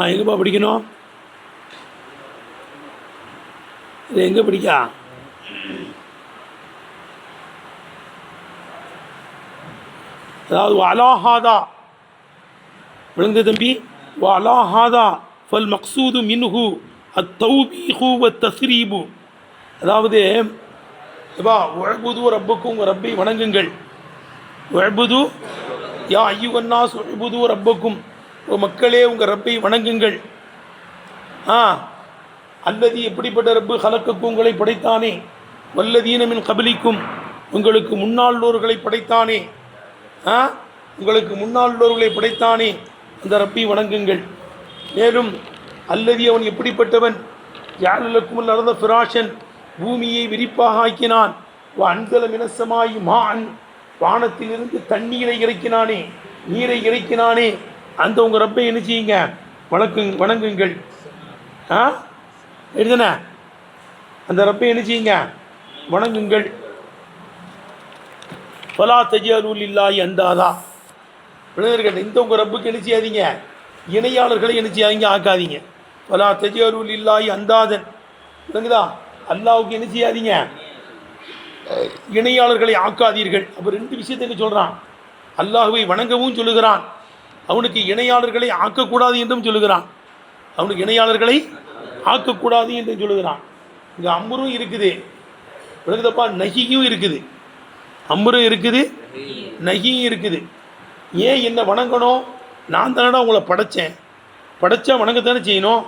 எங்கேப்பா படிக்கணும்? இது எங்கே படிக்கா? அதாவது அலாஹாதா விளங்குது தம்பி. அலாஹாதா ஃபல் மக்சூது மின்ஹு அத்தௌபீஹு வ தஸ்ரீபு. அதாவது உஅ்புது ரப்பக்கும், உங்கள் ரப்பை வணங்குங்கள். உஅ்புது யா அய்யுஹன்னாஸ் உஅ்புது ரப்பக்கும், மக்களே உங்கள் ரப்பை வணங்குங்கள். அல்லதி எப்படிப்பட்ட ரப்பு ஹலக்கக்கும் உங்களை படைத்தானே, வல்லதீன மின் கபலிக்கும் உங்களுக்கு முன்னாள்ளோர்களை படைத்தானே, உங்களுக்கு முன்னாள்ளோர்களை படைத்தானே அந்த ரப்பை வணங்குங்கள். மேலும் அல்லதி அவன் எப்படிப்பட்டவன் ஜஅலலக்கும் அர்த ஃபிராஷன் பூமியை விரிப்பாக ஆக்கினான், அன்சல மினஸ்ஸமாஇ மாஅன் வானத்திலிருந்து தண்ணீரை இறக்கினானே, நீரை இறக்கினானே, அந்த உங்கள் ரப்பை என்ன செய்யுங்க? வணங்குங்கள். எழுதுன அந்த ரப்பை என்ன செய்யுங்க? வணங்குங்கள். ஃபலா தஜ்அலூ லில்லாஹி அந்தாதா. விளையாடுகள் இந்த உங்கள் ரப்புக்கு என்ன செய்யாதீங்க? இணையாளர்களை என்ன செய்யாதீங்க? ஆக்காதீங்க. ஃபலா தஜ்அலூ லில்லாஹி அந்தாதன். விளங்குதா? அல்லாஹ்வுக்கு என்ன செய்யாதீங்க? இணையாளர்களை ஆக்காதீர்கள். அப்போ ரெண்டு விஷயத்தை என்ன சொல்கிறான்? அல்லாஹ்வை வணங்கவும் சொல்லுகிறான், அவனுக்கு இணையாளர்களை ஆக்கக்கூடாது என்றும் சொல்லுகிறான். அவனுக்கு இணையாளர்களை ஆக்கக்கூடாது என்றும் சொல்லுகிறான். இங்கே அம்ரும் இருக்குது, விளங்குதப்பா, நஹியும் இருக்குது. அம்ரும் இருக்குது, நஹியும் இருக்குது. ஏன் என்ன வணங்கணும்? நான் தானடா உங்களை படைத்தேன், படைச்சா வணங்கத்தானே செய்யணும்.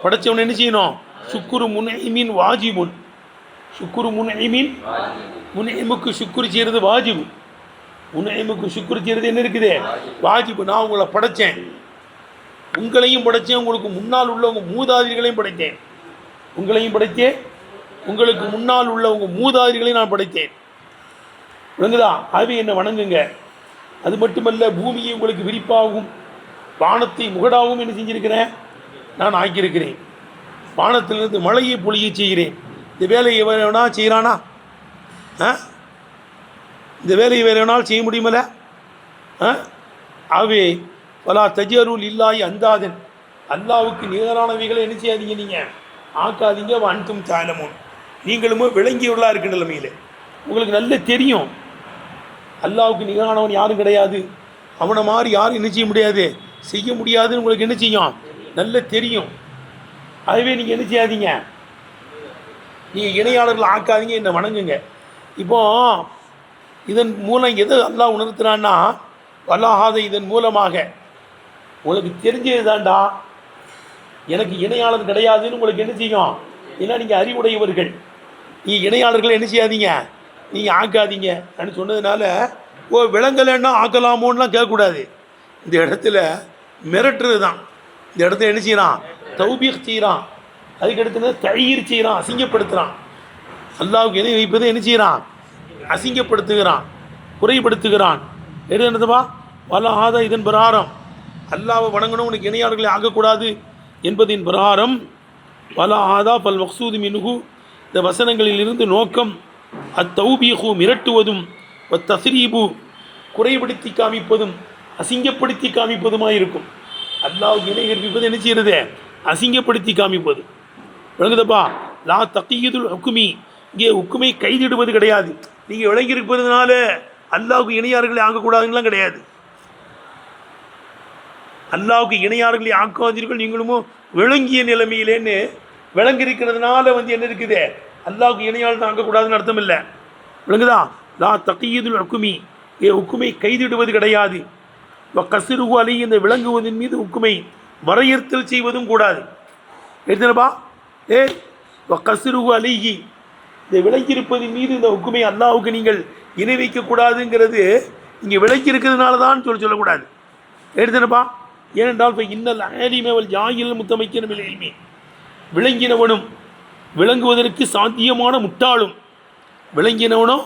படைச்சவனை என்ன செய்யணும்? சுக்குரு முன்ஐமீன் வாஜிபுன். சுக்குரு முன்ஐமீன், முன்ஐமுக்கு சுக்குரு செய்கிறது வாஜிபு. முன்ஐமுக்கு சுக்குரு செய்கிறது என்ன இருக்குது? வாஜிபு. நான் உங்களை படைத்தேன், உங்களையும் படைத்தேன், உங்களுக்கு முன்னால் உள்ளவங்க மூதாதிரிகளையும் படைத்தேன். உங்களையும் படைத்தேன், உங்களுக்கு முன்னால் உள்ளவங்க மூதாதிரிகளையும் நான் படைத்தேன். விளங்குதா? ஆகவே என்னை வணங்குங்க. அது மட்டுமல்ல, பூமியை உங்களுக்கு விரிப்பாகவும் வானத்தை முகடாகவும் என்ன செஞ்சிருக்கிறேன்? நான் ஆக்கியிருக்கிறேன். வானத்திலிருந்து மழையை பொழிய செய்கிறேன். இந்த வேலையை வேணா செய்கிறானா? இந்த வேலையை வேறு வேணாலும் செய்ய முடியுமில்ல? ஆகவே வலா தஜ்அலூ லில்லாஹி அந்தாதன், அல்லாஹ்வுக்கு நிகரானவைகளை என்ன செய்யாதீங்க? நீங்கள் ஆக்காதீங்க. வஅன்தும் தஅலமூன், நீங்களும் விளங்கியுள்ளா இருக்க நிலைமையில் உங்களுக்கு நல்ல தெரியும் அல்லாஹ்வுக்கு நிகரானவன் யாரும் கிடையாது, அவனை மாதிரி யாரும் என்ன செய்ய முடியாது, செய்ய முடியாதுன்னு உங்களுக்கு என்ன செய்யும்? நல்ல தெரியும். அதுவே நீங்கள் என்ன செய்யாதீங்க? நீங்கள் இணையாளர்கள் ஆக்காதீங்க, என்னை வணங்குங்க. இப்போ இதன் மூலம் எது அல்லாஹ் உணர்த்துறான்னா, வல்லாஹாத இதன் மூலமாக உங்களுக்கு தெரிஞ்சது தாண்டா எனக்கு இணையாளர் கிடையாதுன்னு உங்களுக்கு என்ன செய்யும்? ஏன்னா நீங்கள் அறிவுடையவர்கள், நீங்கள் இணையாளர்களை என்ன செய்யாதீங்க? நீங்கள் ஆக்காதீங்க அப்படின்னு சொன்னதுனால, விளங்கலைன்னா ஆக்கலாமோன்னெலாம் கேட்கக்கூடாது. இந்த இடத்துல மிரட்டுறது தான். இந்த இடத்துல என்ன செய்யறான்? தௌபீக் செய்கிறான். அதுக்கடுத்து தயீர் செய்கிறான், அசிங்கப்படுத்துகிறான். அல்லாஹ்வுக்கு இணை வைப்பதை என்ன செய்கிறான்? அசிங்கப்படுத்துகிறான், குறைப்படுத்துகிறான். என்னதுப்பா? வல்லாஹாதா இதன் பிரகாரம் அல்லாஹ்வை வணங்கணும், உனக்கு இணையாளர்களை ஆகக்கூடாது என்பதின் பிரகாரம் வல்லாஹாதா பல் மக்சூது மின்ஹு, இந்த வசனங்களிலிருந்து நோக்கம் அத்தௌபீஹு மிரட்டுவதும், தஸ்ரீபு குறைப்படுத்தி காமிப்பதும், அசிங்கப்படுத்தி காமிப்பதுமாக இருக்கும். அல்லாஹ்வுக்கு இணை கற்பிப்பது என்ன செய்கிறது? அசிங்கப்படுத்தி காமிப்பது. விளங்குதப்பா? லா தகீதுல் ஹுக்குமி, இங்கே ஹுக்குமை கைதிடுவது கிடையாது. நீங்கள் விளங்கியிருப்பதுனால அல்லாஹ்வுக்கு இணையார்களை ஆக்கக்கூடாதுலாம் கிடையாது. அல்லாஹ்வுக்கு இணையார்களை ஆக்காதீர்கள் நீங்களும் விளங்கிய நிலைமையிலேன்னு விளங்கியிருக்கிறதுனால என்ன இருக்குது? அல்லாஹ்வுக்கு இணையாளர்கள் ஆக்கக்கூடாதுன்னு அர்த்தம் இல்லை. விளங்குதா? லா தகீதுல் ஹுக்குமி, ஹுக்குமை கைதிடுவது கிடையாது. கசிறுகு அலி, இந்த விளங்குவதன் மீது ஹுக்குமை வரையறுத்தல் செய்வதும் கூடாது. எடுத்துனப்பா? கசிறுகு அலிஹி, இந்த விளங்கியிருப்பதின் மீது இந்த ஹுக்குமை அல்லாஹ்வுக்கு நீங்கள் இணை வைக்கக்கூடாதுங்கிறது இங்கே விளங்கியிருக்கிறதுனால தான் சொல்லக்கூடாது. எடுத்துனப்பா? ஏனென்றால் இப்போ இன்னல் ஆலிமவல் ஜாஹில் முத்தமைக்கிற இல்மி, விளங்கினவனும் விளங்குவதற்கு சாத்தியமான முட்டாளும். விளங்கினவனும்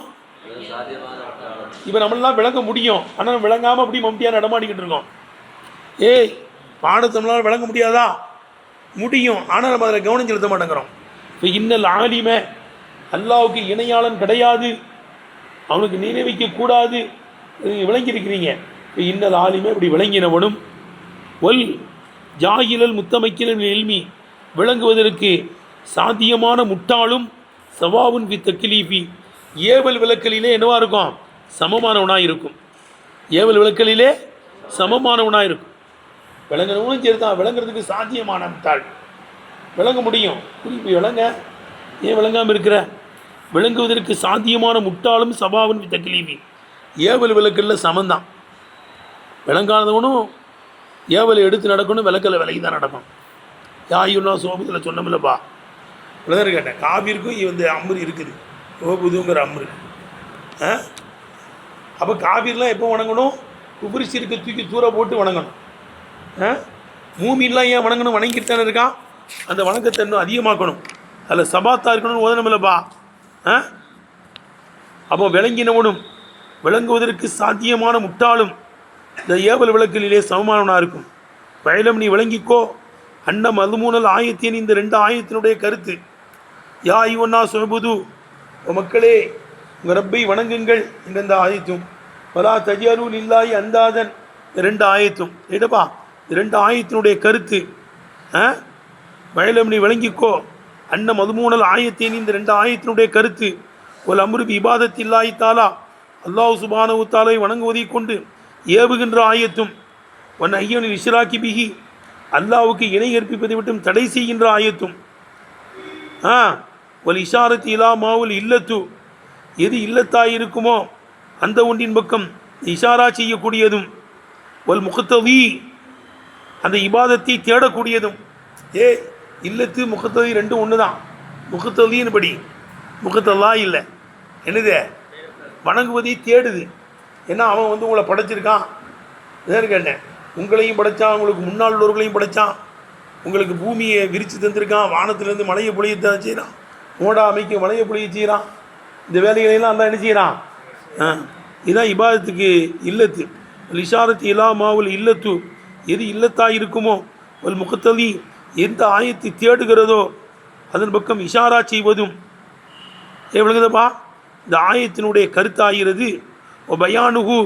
இப்போ நம்மளாம் விளங்க முடியும், ஆனால் விளங்காமல் அப்படி மம்டியாக நடமாடிக்கிட்டு இருக்கோம். பாடத்தை நம்மளால் விளங்க முடியாதா? முடியும், ஆனால் நம்ம அதில் கவனம் செலுத்த மாட்டேங்கிறோம். இப்போ இன்னல் ஆலிம, அல்லாஹ்வுக்கு இணையாளன் கிடையாது, அவனுக்கு நினைவிக்கக்கூடாது, விளங்கியிருக்கிறீங்க. இப்போ இன்னல் ஆலிம இப்படி விளங்கினவனும், ஒல் ஜாகிலல் முத்தமைக்கில் எல்மி விளங்குவதற்கு சாத்தியமான முட்டாளும் சவாவுன் வி தக்கிலீஃபி ஏவல் விளக்கலிலே என்னவா இருக்கும்? சமமானவனாக இருக்கும். ஏவல் விளக்கலிலே சமமானவனாக இருக்கும். விளங்கணும் சரி தான், விளங்குறதுக்கு சாத்தியமான முட்டாள் விளங்க முடியும். குறிப்பு விளங்க, ஏன் விளங்காமல் இருக்கிற? விளங்குவதற்கு சாத்தியமான முட்டாளும் சவாவுன் வி தக்கிலீஃபி ஏவல் விளக்கலில் சமந்தான். விளங்காதவனும் ஏவலை எடுத்து நடக்கணும், விளக்கலை விலகி தான் நடக்கும். யாயுன்னா சோபத்தில் சொன்னமில்லப்பா, இவ்வளோதான் கேட்டேன். காவிற்கும் இந்த அம்ரு இருக்குது, ஓபுதுங்கிற அம்ரு. அப்போ காவிர்லாம் எப்போ வணங்கணும்? குபுரிசிற்கு தூக்கி தூர போட்டு வணங்கணும். மூமின்லாம் ஏன் வணங்கணும்? வணங்கிட்டு தானே இருக்கான். அந்த வணக்கத்தை இன்னும் அதிகமாக்கணும். அதில் சபாத்தா இருக்கணும்னு ஓதனமில்லப்பா. அப்போ விளங்கினவனும் விளங்குவதற்கு சாத்தியமான முட்டாளும் இந்த ஏவல் விளக்கிலே சமமானவனாக இருக்கும். வயலம் நீ விளங்கிக்கோ, அன்னம் அதுமூனல் ஆயத்தின் இந்த 2 ஆயத்தினுடைய கருத்து. யா ஐவன்னா சுபுது, மக்களே உங்கள் ரப்பை வணங்குங்கள் என்ற இந்த ஆயத்தும், பலா தஜியருள் இல்லாய் அந்தாதன் 2 ஆயத்தும் இடப்பா. 2 ஆயத்தினுடைய கருத்து. வயலம் நீ விளங்கிக்கோ, அன்னம் அதுமூனல் ஆயத்தின் இந்த 2 ஆயத்தினுடைய கருத்து. ஒரு அம்ருபி இபாதத்தில்லாய் தாலா, அல்லாஹ் சுபானஹு தஆலா வணங்குவதை கொண்டு ஏவுகின்ற ஆயத்தும், ஒன் ஐயனில் இஷ்ராக்கி பிஹி அல்லாவுக்கு இணை கற்பிப்பதை விட்டும் தடை செய்கின்ற ஆயத்தும். ஒல் இஷாரத்தி இலா மாவுல் இல்லத்து, எது இல்லத்தாய் இருக்குமோ அந்த ஒன்றின் பக்கம் இஷாரா செய்யக்கூடியதும், ஒல் முகத்தவி அந்த இபாதத்தை தேடக்கூடியதும். இல்லத்து முகத்தவி 2 ஒன்று தான். முகத்தவின்னு படி, முகத்தல்லா இல்லை. என்னது? வணங்குவதை தேடுது. ஏன்னா அவன் உங்களை படைச்சிருக்கான். இதான் கேட்டேன். உங்களையும் படைத்தான், உங்களுக்கு முன்னால் உள்ளவர்களையும் படைத்தான், உங்களுக்கு பூமியை விரித்து தந்திருக்கான், வானத்திலேருந்து மழையை பொழிய செய்கிறான், மோடா அமைக்க மழையை பொழிய செய்கிறான். இந்த வேலைகளையெல்லாம் எல்லாம் என்ன செய்கிறான்? இதுதான் இபாதத்துக்கு இல்லத்து. இஷாரத்து இலா மாவுல் இல்லத்து, எது இல்லத்தாய் இருக்குமோ, ஒரு முகத்தவி எந்த ஆயத்தை தேடுகிறதோ அதன் பக்கம் இஷாரா செய்வதும். விளங்குதப்பா? இந்த ஆயத்தினுடைய கருத்தாகிறது. பயானுகு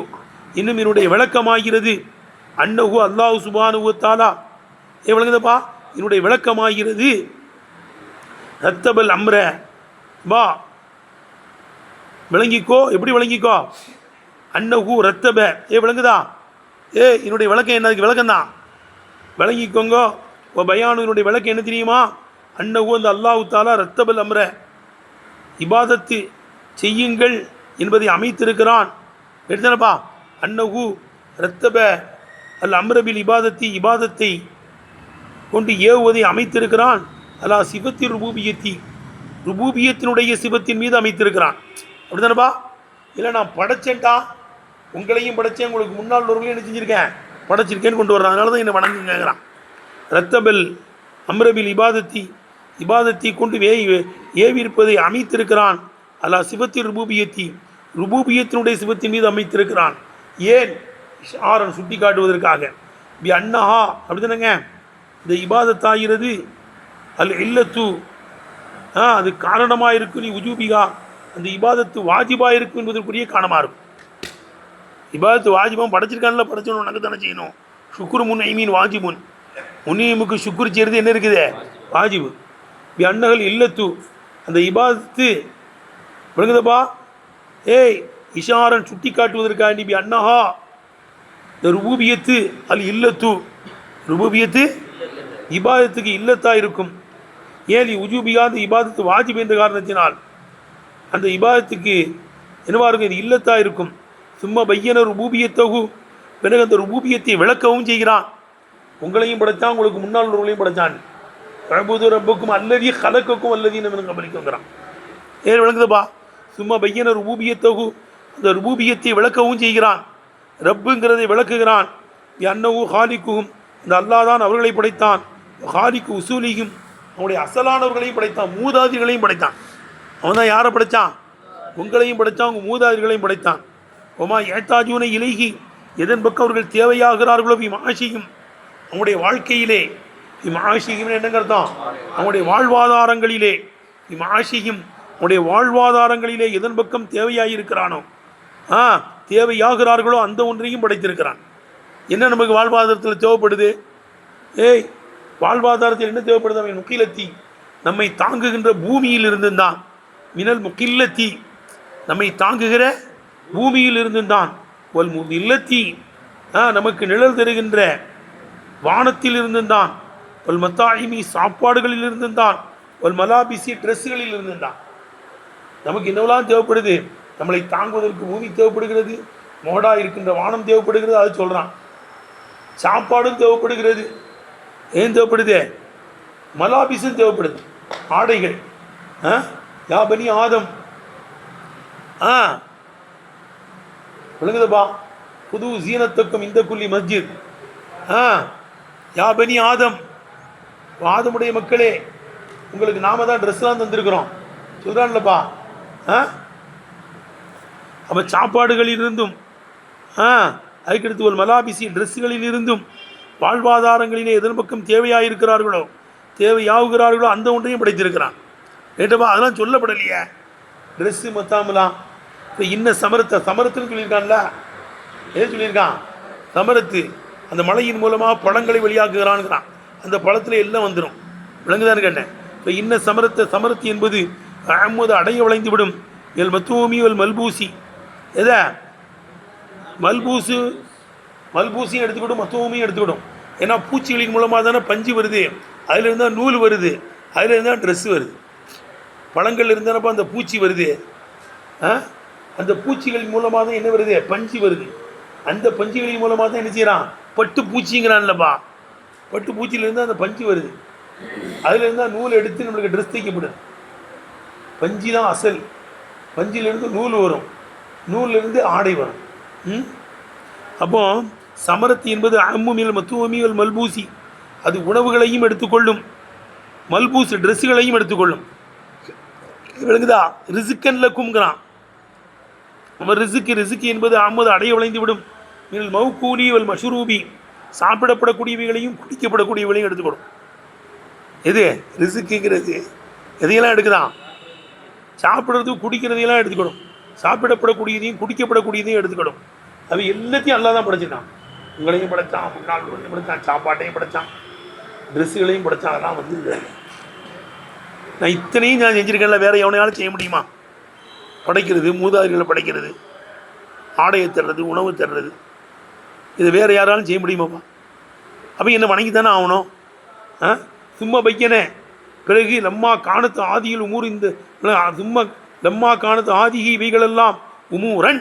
இன்னும் என்னுடைய விளக்கமாகிறது. அன்னஹு அல்லாஹ் சுபானுஹு தஆலா, விளங்குதப்பா? என்னுடைய விளக்கமாகிறது. ரத்தபல் அம்ர பா, விளங்கிக்கோ. எப்படி விளங்கிக்கோ? அன்னஹு ரத்தப, விளங்குதா? என்னுடைய விளக்கம் என்ன? அதுக்கு விளக்கம்தான், விளங்கிக்கோங்க. பயானு என்னுடைய விளக்கம் என்ன தெரியுமா? அன்னஹு அந்த அல்லாஹு தஆலா ரத்தபல் அம்ர, இபாதத்து செய்யுங்கள் என்பதை அமைத்திருக்கிறான். எடுத்தனப்பா. அன்னஹு ரத்தப அல் அம்ரபில் இபாதத்தி, இபாதத்தை கொண்டு ஏவுவதை அமைத்திருக்கிறான். அல்லா சிபத்தி ருபூபியத்தி, ருபூபியத்தினுடைய சிபத்தின் மீது அமைத்திருக்கிறான். அப்படித்தானப்பா? இல்லை நான் படைச்சேன்டா, உங்களையும் படைச்சேன், உங்களுக்கு முன்னால் உள்ளவர்களையும் என்ன செஞ்சுருக்கேன்? படைச்சிருக்கேன்னு கொண்டு வர்றான். அதனால தான் என்னை வணங்குங்கிறான். ரத்தபல் அம்ரபில் இபாதத்தி, இபாதத்தை கொண்டு ஏவிருப்பதை அமைத்திருக்கிறான். அல்லா சிபத்தி ருபூபியத்தி, ருபூபியத்தினுடைய சிபத்தின் மீது அமைத்திருக்கிறான். ஏன்? ஆரன் சுட்டி காட்டுவதற்காக. பி அன்னஹா, அப்படி தானேங்க இந்த இபாதத்தாகிறது. அல் இல்லத்து, அது காரணமாக இருக்கும். நீ உஜூபிகா, அந்த இபாதத்து வாஜிபாக இருக்கும் என்பதற்குரிய காரணமாக இருக்கும். இபாதத்து வாஜிபாக படைச்சிருக்கான்ல, படைச்சவனு உனக்கு தானே செய்யணும். சுக்குரு முன் ஐமீன் வாஜிபுன், முன்னியமுக்கு சுக்குரு செய்கிறது என்ன இருக்குது? வாஜிபு. பி அன்னகல் இல்லத்து, அந்த இபாதத்து விளங்குதப்பா? இஷாரன் சுட்டி காட்டுவதற்காக நீ பி அன்னஹா, இந்த ருபூபியத்து அல் இல்லத்து, ருபூபியத்து இபாதத்துக்கு இல்லத்தாக இருக்கும். ஏன் உஜூபியா, அந்த இபாதத்து வாஜிப் என்ற காரணத்தினால் அந்த இபாதத்துக்கு என்னவா இருக்கும்? இது இல்லத்தாக இருக்கும். சும்மா பையன ருபூபியத்தகு, பிறகு அந்த ருபூபியத்தை விளக்கவும் செய்கிறான். உங்களையும் படைத்தான், உங்களுக்கு முன்னால் உள்ளவர்களையும் படைத்தான். ரபுது ரப்புக்கும் அல்லதி கலக்கக்கும் அல்லதி நம்ம கபலிக்குங்கிறான். ஏன் விளங்குதுப்பா? சும்மா பையன ருபூபியத்தகு, அந்த ருபூபியத்தை விளக்கவும் செய்கிறான், ரப்புங்கிறதை விளக்குகிறான். அன்னஹு ஹாலிக்குஹும், இந்த அல்லாஹ் தான் அவர்களை படைத்தான். ஹாலிக்கு உசூலியும், அவனுடைய அசலானவர்களையும் படைத்தான், மூதாதிகளையும் படைத்தான். அவன் தான் யாரை படைத்தான்? உங்களையும் படைத்தான், உங்கள் மூதாதிகளையும் படைத்தான். ஒமா ஏத்தாஜூனை இலகி, எதன் பக்கம் அவர்கள் தேவையாகிறார்களோ மாஷியும், அவனுடைய வாழ்க்கையிலே. மாஷியும் என்னங்க அர்த்தம்? அவனுடைய வாழ்வாதாரங்களிலே. மாஷியும், அவனுடைய வாழ்வாதாரங்களிலே எதன் பக்கம் தேவையாயிருக்கிறானோ, தேவையாகிறார்களோ அந்த ஒன்றையும் படைத்திருக்கிறான். என்ன நமக்கு வாழ்வாதாரத்தில் தேவைப்படுது? ஏய், வாழ்வாதாரத்தில் என்ன தேவைப்படுது? அவன் முக்கிலத்தி, நம்மை தாங்குகின்ற பூமியில் இருந்துதான். மினல் முக்கில்லத்தி, நம்மை தாங்குகிற பூமியில் இருந்துதான். ஒல் இல்லத்தி, நமக்கு நிழல் தருகின்ற வானத்தில் இருந்துதான். ஒல் மத்தாயிமி, சாப்பாடுகளில் இருந்துதான். ஒல் மலாபிசி, ட்ரெஸ்ஸுகளில் இருந்துதான். நமக்கு என்னவெல்லாம் தேவைப்படுது? நம்மளை தாங்குவதற்கு பூமி தேவைப்படுகிறது, மோடா இருக்கின்ற வானம் தேவைப்படுகிறது, அது சொல்கிறான். சாப்பாடும் தேவைப்படுகிறது. ஏன் தேவைப்படுது? மலாபிசும் தேவைப்படுது, ஆடைகள். யா பனி ஆதம், விளங்குதப்பா? புது சீனத்துக்கும் இந்த குல்லி மஸ்ஜித். யா பனி ஆதம், ஆதமுடைய மக்களே, உங்களுக்கு நாம தான் ட்ரெஸ்லாம் தந்திருக்கிறோம் சொல்கிறான்லப்பா. அப்போ சாப்பாடுகளில் இருந்தும், அதுக்கடுத்து ஒரு மலாபிசி, ட்ரெஸ்ஸுகளில் இருந்தும், வாழ்வாதாரங்களிலே எதன் பக்கம் தேவையாகிறார்களோ, தேவையாகுகிறார்களோ அந்த ஒன்றையும் படைத்திருக்கிறான். கேட்டப்பா, அதெல்லாம் சொல்லப்படலையே. ட்ரெஸ்ஸு மத்தாமலாம் இப்போ இன்ன சமரத்துன்னு சொல்லியிருக்கான்ல. எது சொல்லியிருக்கான்? சமரத்து. அந்த மழையின் மூலமாக பழங்களை வெளியாக்குகிறான்ங்கிறான். அந்த பழத்தில் எல்லாம் வந்துடும். விளங்குதான்னு கேட்டேன். இப்போ இன்ன சமரத்து என்பது அம்மது அடைய வளைந்துவிடும். எல் மத்தூமி எல் மல்பூசி, எதை மல்பூசியும் எடுத்துக்கிடும், மத்தூமியும் எடுத்துக்கிடும். ஏன்னா பூச்சிகளின் மூலமாக தானே பஞ்சு வருது, அதில் இருந்தால் நூல் வருது, அதில் இருந்தால் ட்ரெஸ்ஸு வருது. பழங்கள் இருந்தானப்போ அந்த பூச்சி வருது. அந்த பூச்சிகளின் மூலமாக தான் என்ன வருது? பஞ்சு வருது. அந்த பஞ்சுகளின் மூலமாக தான் என்ன செய்யறான்? பட்டு பூச்சிங்கிறான்லப்பா. பட்டு பூச்சியிலேருந்து அந்த பஞ்சு வருது, அதில் இருந்தால் நூல் எடுத்து நம்மளுக்கு ட்ரெஸ் தைக்கப்படுது. பஞ்சு தான் அசல். பஞ்சிலிருந்து நூல் வரும், நூலிருந்து ஆடை வரும். அப்போ சமரத்து என்பது அம்முமில் மத்துவமியல் மல்பூசி, அது உணவுகளையும் எடுத்துக்கொள்ளும், மல்பூசி ட்ரெஸ்ஸுகளையும் எடுத்துக்கொள்ளும். விளங்குதா? ரிசுக்கன்ல கும்கிறான். நம்ம ரிசுக்கு என்பது அம்மது அடைய விளைந்து விடும். மௌகூனி வல் மஷுரூபி, சாப்பிடப்படக்கூடியவைகளையும் குடிக்கப்படக்கூடியவைகளையும் எடுத்துக்கணும். எது ரிசுக்குங்கிறது? எதையெல்லாம் எடுக்குதான்? சாப்பிட்றது குடிக்கிறதையெல்லாம் எடுத்துக்கணும். சாப்பிடப்படக்கூடியதையும் குடிக்கப்படக்கூடியதையும் எடுத்துக்கணும். அவை எல்லாத்தையும் அல்லா தான் படைச்சிட்டான். உங்களையும் படைத்தான், முன்னாள் படைத்தான், சாப்பாட்டையும் படைத்தான், ட்ரெஸ்ஸுகளையும் படைத்தான். அதெல்லாம் வந்து நான் இத்தனையும் நான் செஞ்சுருக்கேன்ல, வேறு எவனையாலும் செய்ய முடியுமா? படைக்கிறது, மூதாதிரிகளை படைக்கிறது, ஆடையை தர்றது, உணவு தர்றது, இது வேறு யாராலும் செய்ய முடியுமாப்பா? அப்போ என்னை வணங்கி தானே ஆகணும். சும்மா பைக்கனே. பிறகு லம்மா காணத்து ஆதியில் உமூர், இந்த சும்மா லம்மா காணத்து ஆதிகி இவைகளெல்லாம் உமூரன்,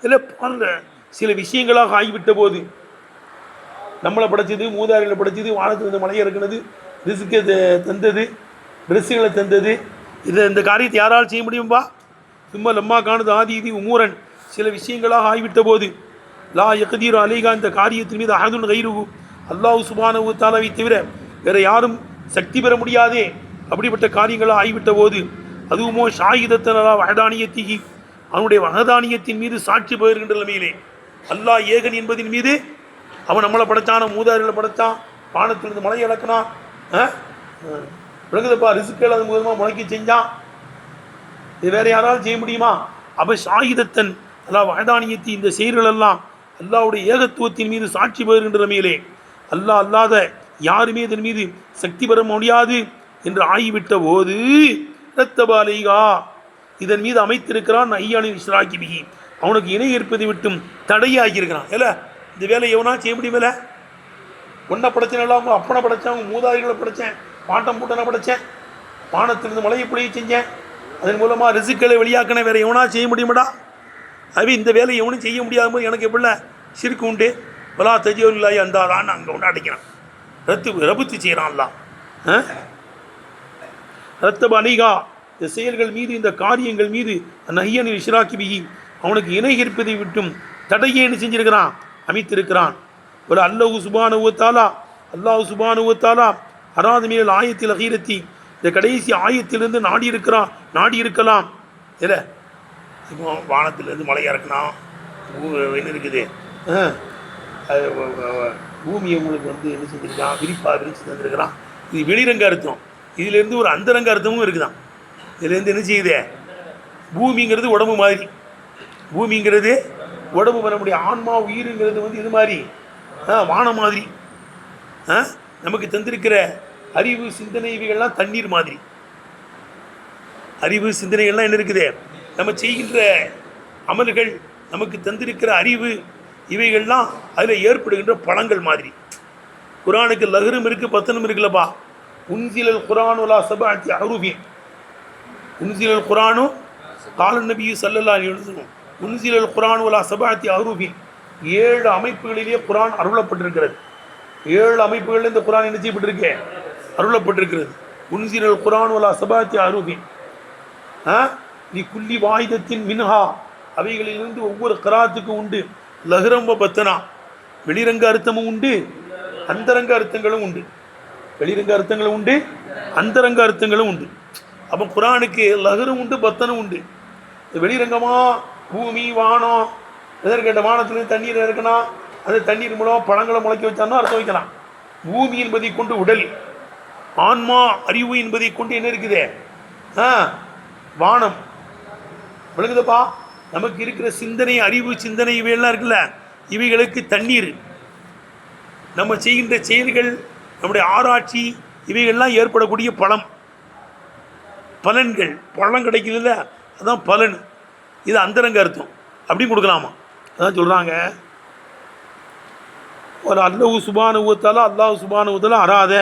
இதில் பாருங்க, சில விஷயங்களாக ஆகிவிட்ட போது, நம்மளை படைச்சது, மூதாரிகளை படைச்சது, வானத்தில் இருந்த மலையை இறக்குனது, ரிசுக்கை தந்தது, ட்ரெஸ்ஸுகளை தந்தது, இந்த காரியத்தை யாரால் செய்ய முடியும்பா? சும்மா லம்மா காணது ஆதி இது உமூரன், சில விஷயங்களாக ஆகிவிட்ட போது, லா யக்தீர் அலைகா, இந்த காரியத்தின் மீது அஹதுன் கைருகு, அல்லாஹ் சுப்ஹானஹு தஆலாவை தவிர வேறு யாரும் சக்தி பெற முடியாதே. அப்படிப்பட்ட காரியங்களாக ஆகிவிட்ட போது, அதுவுமோ ஷாஹிதத்தனலா வஹதானியத்திகி, அவனுடைய வஹதானியத்தின் மீது சாட்சி பெறுகின்ற நிலைமையிலே, அல்லாஹ் ஏகன் என்பதின் மீது, அவன் நம்மளை படைச்சான, மூதாரிகளை படைத்தான், வானத்திலிருந்து மலையை இழக்கினான். விளங்குதப்பா? ரிசுக்கள் அது மூலமாக முளைக்க செஞ்சான். இது வேறு யாராலும் செய்ய முடியுமா? அப்போ ஷாஹிதத்தன் அல்லாஹ் வஹதானியத்தி, இந்த செயல்களெல்லாம் அல்லாஹ்வுடைய ஏகத்துவத்தின் மீது சாட்சி பெறுகின்ற நிலையிலே, அல்லாஹ் அல்லாத யாருமே இதன் மீது சக்தி பெற முடியாது என்று ஆகிவிட்ட போது, ரத்தபாலிகா, இதன் மீது அமைத்திருக்கிறான் ஐயானின் இஸ்ராக்கி பிகி, அவனுக்கு இணை ஏற்பதை விட்டும் தடையாகியிருக்கிறான். இல்லை, இந்த வேலை எவனா செய்ய முடியுமில்ல? ஒன்றை படைச்சனால அவங்க அப்பனை படைச்சேன், அவங்க மூதாதிகளை படைத்தேன், பாட்டம் பூட்டனை படைத்தேன், வானத்திலிருந்து மலையை பொழிய செஞ்சேன், அதன் மூலமாக ரிசுக்களை வெளியாக்கின, வேறு எவனா செய்ய முடியுமாடா? அது இந்த வேலை எவனும் செய்ய முடியாத போது எனக்கு எப்படில சிறுக்கு உண்டு? வலா தஜியோல்லாய் அந்தாதான்னு அங்கே ஒன்று அடிக்கிறான், ரபுத்து செய்கிறான்ல. ரத்தப அலிகா, இந்த செயல்கள் மீது, இந்த காரியங்கள் மீது நஹியனில் இஷ்ராக்கி பிஹி, அவனுக்கு இணை இருப்பதை விட்டும் தடையை என்ன செஞ்சிருக்கிறான்? அமைத்திருக்கிறான். ஒரு அல்லாஹு சுப்ஹானஹு வ தஆலா, அல்லாஹு சுப்ஹானஹு வ தஆலா அராதமியல் ஆயத்தில் அகீரத்தி, இந்த கடைசி ஆயத்திலிருந்து நாடி இருக்கலாம். இல்லை, இப்போ வானத்திலிருந்து மலை இறக்குனா என்ன இருக்குது? பூமியை உங்களுக்கு வந்து என்ன செஞ்சுருக்கான்? விரிச்சு தந்துருக்கிறான். இது வெளிரங்க அர்த்தம். இதிலேருந்து ஒரு அந்தரங்க அர்த்தமும் இருக்குதான். இதுலேருந்து என்ன செய்யுது? பூமிங்கிறது உடம்பு மாதிரி, பூமிங்கிறது உடம்பு பண்ண முடியும். ஆன்மா உயிருங்கிறது வந்து இது மாதிரி, வானம் மாதிரி. நமக்கு தந்திருக்கிற அறிவு சிந்தனை இவைகள்லாம் தண்ணீர் மாதிரி. அறிவு சிந்தனைகள்லாம் என்ன இருக்குது? நம்ம செய்கின்ற அமல்கள், நமக்கு தந்திருக்கிற அறிவு இவைகள்லாம் அதில் ஏற்படுகின்ற பழங்கள் மாதிரி. குரானுக்கு லஹரும் இருக்குது, பத்தனும் இருக்குல்லப்பா. உன்சிலல் குரானுலா சபஅத்தி அஹ்ரூஃபின். உன்சிலல் குரானு கால நபி ஸல்லல்லாஹு அலைஹி வஸல்லம் உன்சிலல் குரானுலா சபஅத்தி அஹ்ரூஃபின். 7 அமைப்புகளிலேயே குரான் அருளப்பட்டிருக்கிறது. 7 அமைப்புகளில் இந்த குரான் என்ன செய்யப்பட்டிருக்கு? அருளப்பட்டிருக்கிறது. உன்சிலல் குரானுலா சபஅத்தி அஹ்ரூஃபின். நீ குல்லி வாயுதத்தின் மின்ஹா, அவைகளிலிருந்து ஒவ்வொரு கராத்துக்கும் உண்டு லஹரம் பத்தனா, வெளிரங்க அர்த்தமும் உண்டு, அந்தரங்க அர்த்தங்களும் உண்டு. வெளிரங்க அர்த்தங்களும் உண்டு, அந்தரங்க அர்த்தங்களும் உண்டு. அப்போ குரானுக்கு லஹரும் உண்டு, பத்தனும் உண்டு. வெளிரங்கமாக பூமி வானம், எதற்கேட்ட வானத்துலேருந்து தண்ணீர் இருக்கணும், அந்த தண்ணீர் மூலமாக பழங்களை முளைக்க வச்சாலும் அர்த்தம் வைக்கலாம். பூமி என்பதை கொண்டு உடல், ஆன்மா அறிவு என்பதை கொண்டு என்ன இருக்குது? வானம். விளங்குதப்பா? நமக்கு இருக்கிற சிந்தனை, அறிவு சிந்தனை இவையெல்லாம் இருக்குல்ல, இவைகளுக்கு தண்ணீர். நம்ம செய்கின்ற செயல்கள், நம்முடைய ஆராய்ச்சி இவைகள்லாம் ஏற்படக்கூடிய பலன்கள். பழம் கிடைக்குதுல்ல, அதுதான் பலன். இது அந்தரங்க அர்த்தம். அப்படி கொடுக்கலாமா? அதான் சொல்கிறாங்க, ஒரு அல்லாஹ் சுப்ஹானஹு வ தஆலா அராத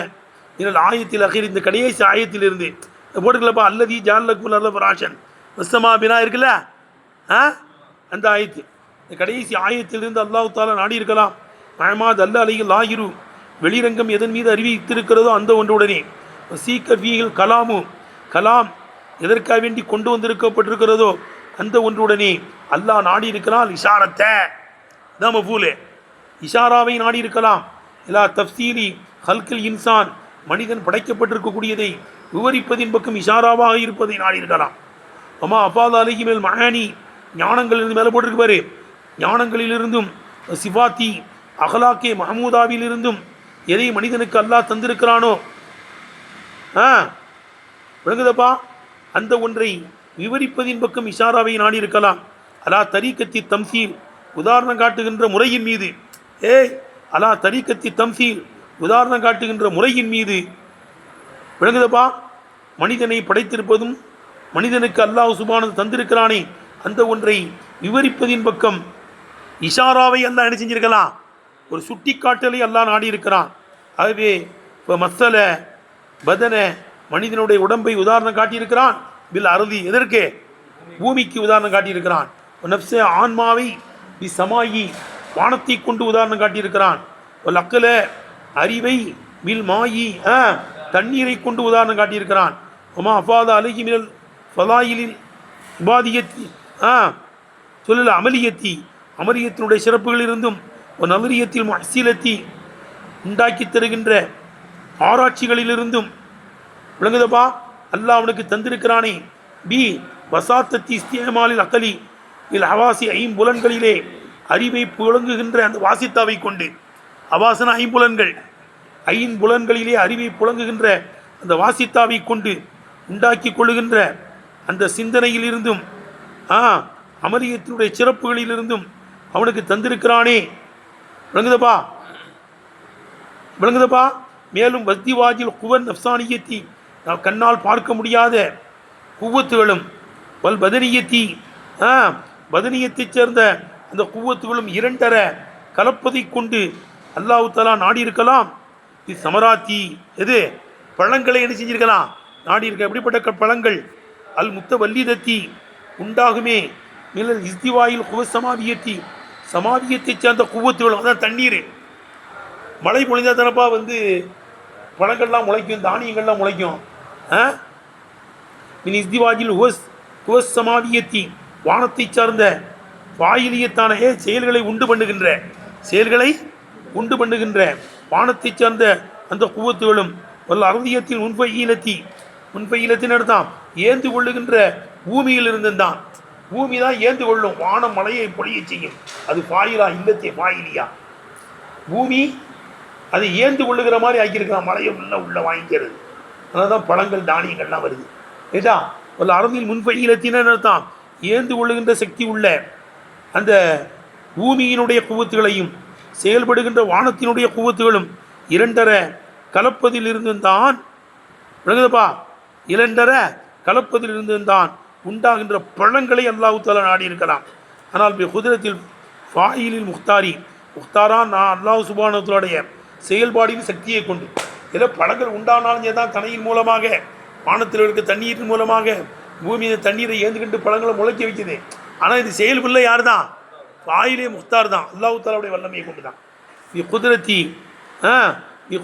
இதனால் ஆயத்தில் அகீர், இந்த கடைசி ஆயத்திலிருந்து போட்டுக்கலப்பா. அல்லதி ஜாலக்கும் அல்ல பராஷன் வஸ்ஸமா பினா இருக்குல்ல, அந்த ஆயத்து, இந்த கடைசி ஆயத்திலிருந்து அல்லாஹ் தஆலா நாடி இருக்கலாம். மஹமாத் அல்ல அலைஹில் லாஹிரு, வெளிரங்கம் எதன் மீது அறிவித்திருக்கிறதோ அந்த ஒன்றுடனே, சீக்க வீகள் கலாம் எதற்காக வேண்டி கொண்டு வந்திருக்கப்பட்டிருக்கிறதோ அந்த ஒன்றுடனே அல்லாஹ் நாடி இருக்கலாம். இஷாரத்தை தான் மஃபூல், இஷாராவை நாடி இருக்கலாம். இல்லா தஃப்சீலி ஹல்கில் இன்சான், மனிதன் படைக்கப்பட்டிருக்கக்கூடியதை விவரிப்பதின் பக்கம் இஷாராவாக இருப்பதை நாடி இருக்கலாம். அம்மா அஃபாத் அலைஹி மேல் மஹானி, ஞானங்களிலிருந்து மேலே போட்டிருக்கு பாரு, ஞானங்களிலிருந்தும் சிஃபாத்தி அஹ்லாக்கே மஹமூதாவிலிருந்தும் எதை மனிதனுக்கு அல்லாஹ் தந்திருக்கிறானோ, விளங்குதப்பா, அந்த ஒன்றை விவரிப்பதின் பக்கம் இஷாராவை நாடி இருக்கலாம். அலா தரீக்கத்தி தம்சீல், உதாரணம் காட்டுகின்ற முறையின் மீது. அலா தரீக்கத்தி தம்சீல், உதாரணம் காட்டுகின்ற முறையின் மீது. விளங்குதப்பா? மனிதனை படைத்திருப்பதும் மனிதனுக்கு அல்லாஹ் சுப்ஹானஹு தந்திருக்கிறானே அந்த ஒன்றை விவரிப்பதின் பக்கம் இஷாராவை அல்லாஹ் என்ன செஞ்சிருக்கலாம்? ஒரு சுட்டி காட்டலை அல்லாஹ் நாடி இருக்கிறான். ஆகவே இப்போ மஸ்ஸல பதன, மனிதனுடைய உடம்பை உதாரணம் காட்டியிருக்கிறான். பில் அருதி, எதற்கு? பூமிக்கு உதாரணம் காட்டியிருக்கிறான். நப்ச, ஆன்மாவை பி சமாயி, வானத்தை கொண்டு உதாரணம் காட்டியிருக்கிறான். அக்கல, அறிவை பில் மாயி, தண்ணீரை கொண்டு உதாரணம் காட்டியிருக்கிறான். ஒமா அஃபாத அலைஹி மினல் ஃபலாயிலில் இபாதியத்தி, சொல்லல அமலியத்தி, அமலியத்தினுடைய சிறப்புகளிலிருந்தும் ஒரு நவரியத்தில் மஹ்சிலத்தி, உண்டாக்கி தருகின்ற ஆராய்ச்சிகளிலிருந்தும். விளங்குதப்பா? அல்லாஹ் அவனுக்கு தந்திருக்கிறானே. பி வசாத்தத்தி இஸ்தியமாலில் அக்கலி இல் ஹவாசி, ஐம்புலன்களிலே அறிவை புழங்குகின்ற அந்த வாசித்தாவை கொண்டு. அவாசன ஐம்புலன்கள், ஐம்புலன்களிலே அறிவை புழங்குகின்ற அந்த வாசித்தாவை கொண்டு உண்டாக்கி கொள்ளுகின்ற அந்த சிந்தனையிலிருந்தும் அமரியத்தினுடைய சிறப்புகளிலிருந்தும் அவனுக்கு தந்திருக்கிறானே. விளங்குதப்பா? மேலும் வஸ்திவாஜில் குவன் நப்சானியத்தி, நாம் கண்ணால் பார்க்க முடியாத குவத்துகளும், வல் பதனியத்தி, பதனியத்தைச் சேர்ந்த அந்த குவத்துகளும் இரண்டர கலப்பதை கொண்டு அல்லாஹ் தஆலா நாடி இருக்கலாம். இது சமராத்தி, எது? பழங்களை என்ன செஞ்சிருக்கலாம்? நாடி இருக்க. எப்படிப்பட்ட பழங்கள்? அல் முத்த வல்லிதத்தி, உண்டாகுமே. மில்லல் இஸ்திவாயில் குவ சமாவியத்தி, சமாவியத்தைச் சேர்ந்த குவத்துகளும், அதான் தண்ணீர். மழை பொழிந்தா தானப்பா பழங்கள்லாம் முளைக்கும், தானியங்கள்லாம் முளைக்கும். மின் இஸ்திவாஜில் குவஸ் சமாவியத்தி, வானத்தை சார்ந்த வாயிலியத்தான செயல்களை உண்டு பண்ணுகின்ற வானத்தை சார்ந்த அந்த குவத்துகளும், வல்ல அருதியத்தில் முன்பையிலத்தின் அர்த்தம் ஏந்து கொள்ளுகின்ற பூமியில் இருந்துதான். பூமி தான் ஏந்து கொள்ளும், வானம் மழையை பொழிய செய்யும். அது பாயிலா இல்லத்தே பாயிலியா, பூமி அதை ஏந்து கொள்ளுகிற மாதிரி ஆக்கியிருக்கிறான். மழையை உள்ள வாங்கிக்கிறது. அதனால தான் பழங்கள் தானியங்கள்லாம் வருது. ஏதா வல்ல அருதியில் முன்பையிலத்தின் அர்த்தம் ஏந்து கொள்ளுகின்ற சக்தி உள்ள அந்த பூமியினுடைய குவத்துகளையும் செயல்படுகின்ற வானத்தினுடைய குவத்துகளும் இரண்டர கலப்பதிலிருந்து தான் விளங்குதப்பா, இளண்டரை கலப்பதிலிருந்து தான் உண்டாகின்ற பழங்களை அல்லாஹ் தஆலா நாடி இருக்கலாம். ஆனால் குதிரத்தில் ஃபாயிலில் முக்தாரா நான் அல்லாஹ் சுப்ஹானஹு வ தஆலாவுடைய செயல்பாடின் சக்தியை கொண்டு ஏதோ பழங்கள் உண்டானாலும் தான் தனையின் மூலமாக வானத்தில் இருக்க தண்ணீரின் மூலமாக பூமியில் தண்ணீரை ஏந்துக்கிட்டு பழங்களை முளைக்க வைக்குது. ஆனால் இது செயல்புள்ள யார் தான்? ஃபாயிலே முக்தார் தான், அல்லாஹ் தஆலாவுடைய வல்லமையை கொண்டு தான்.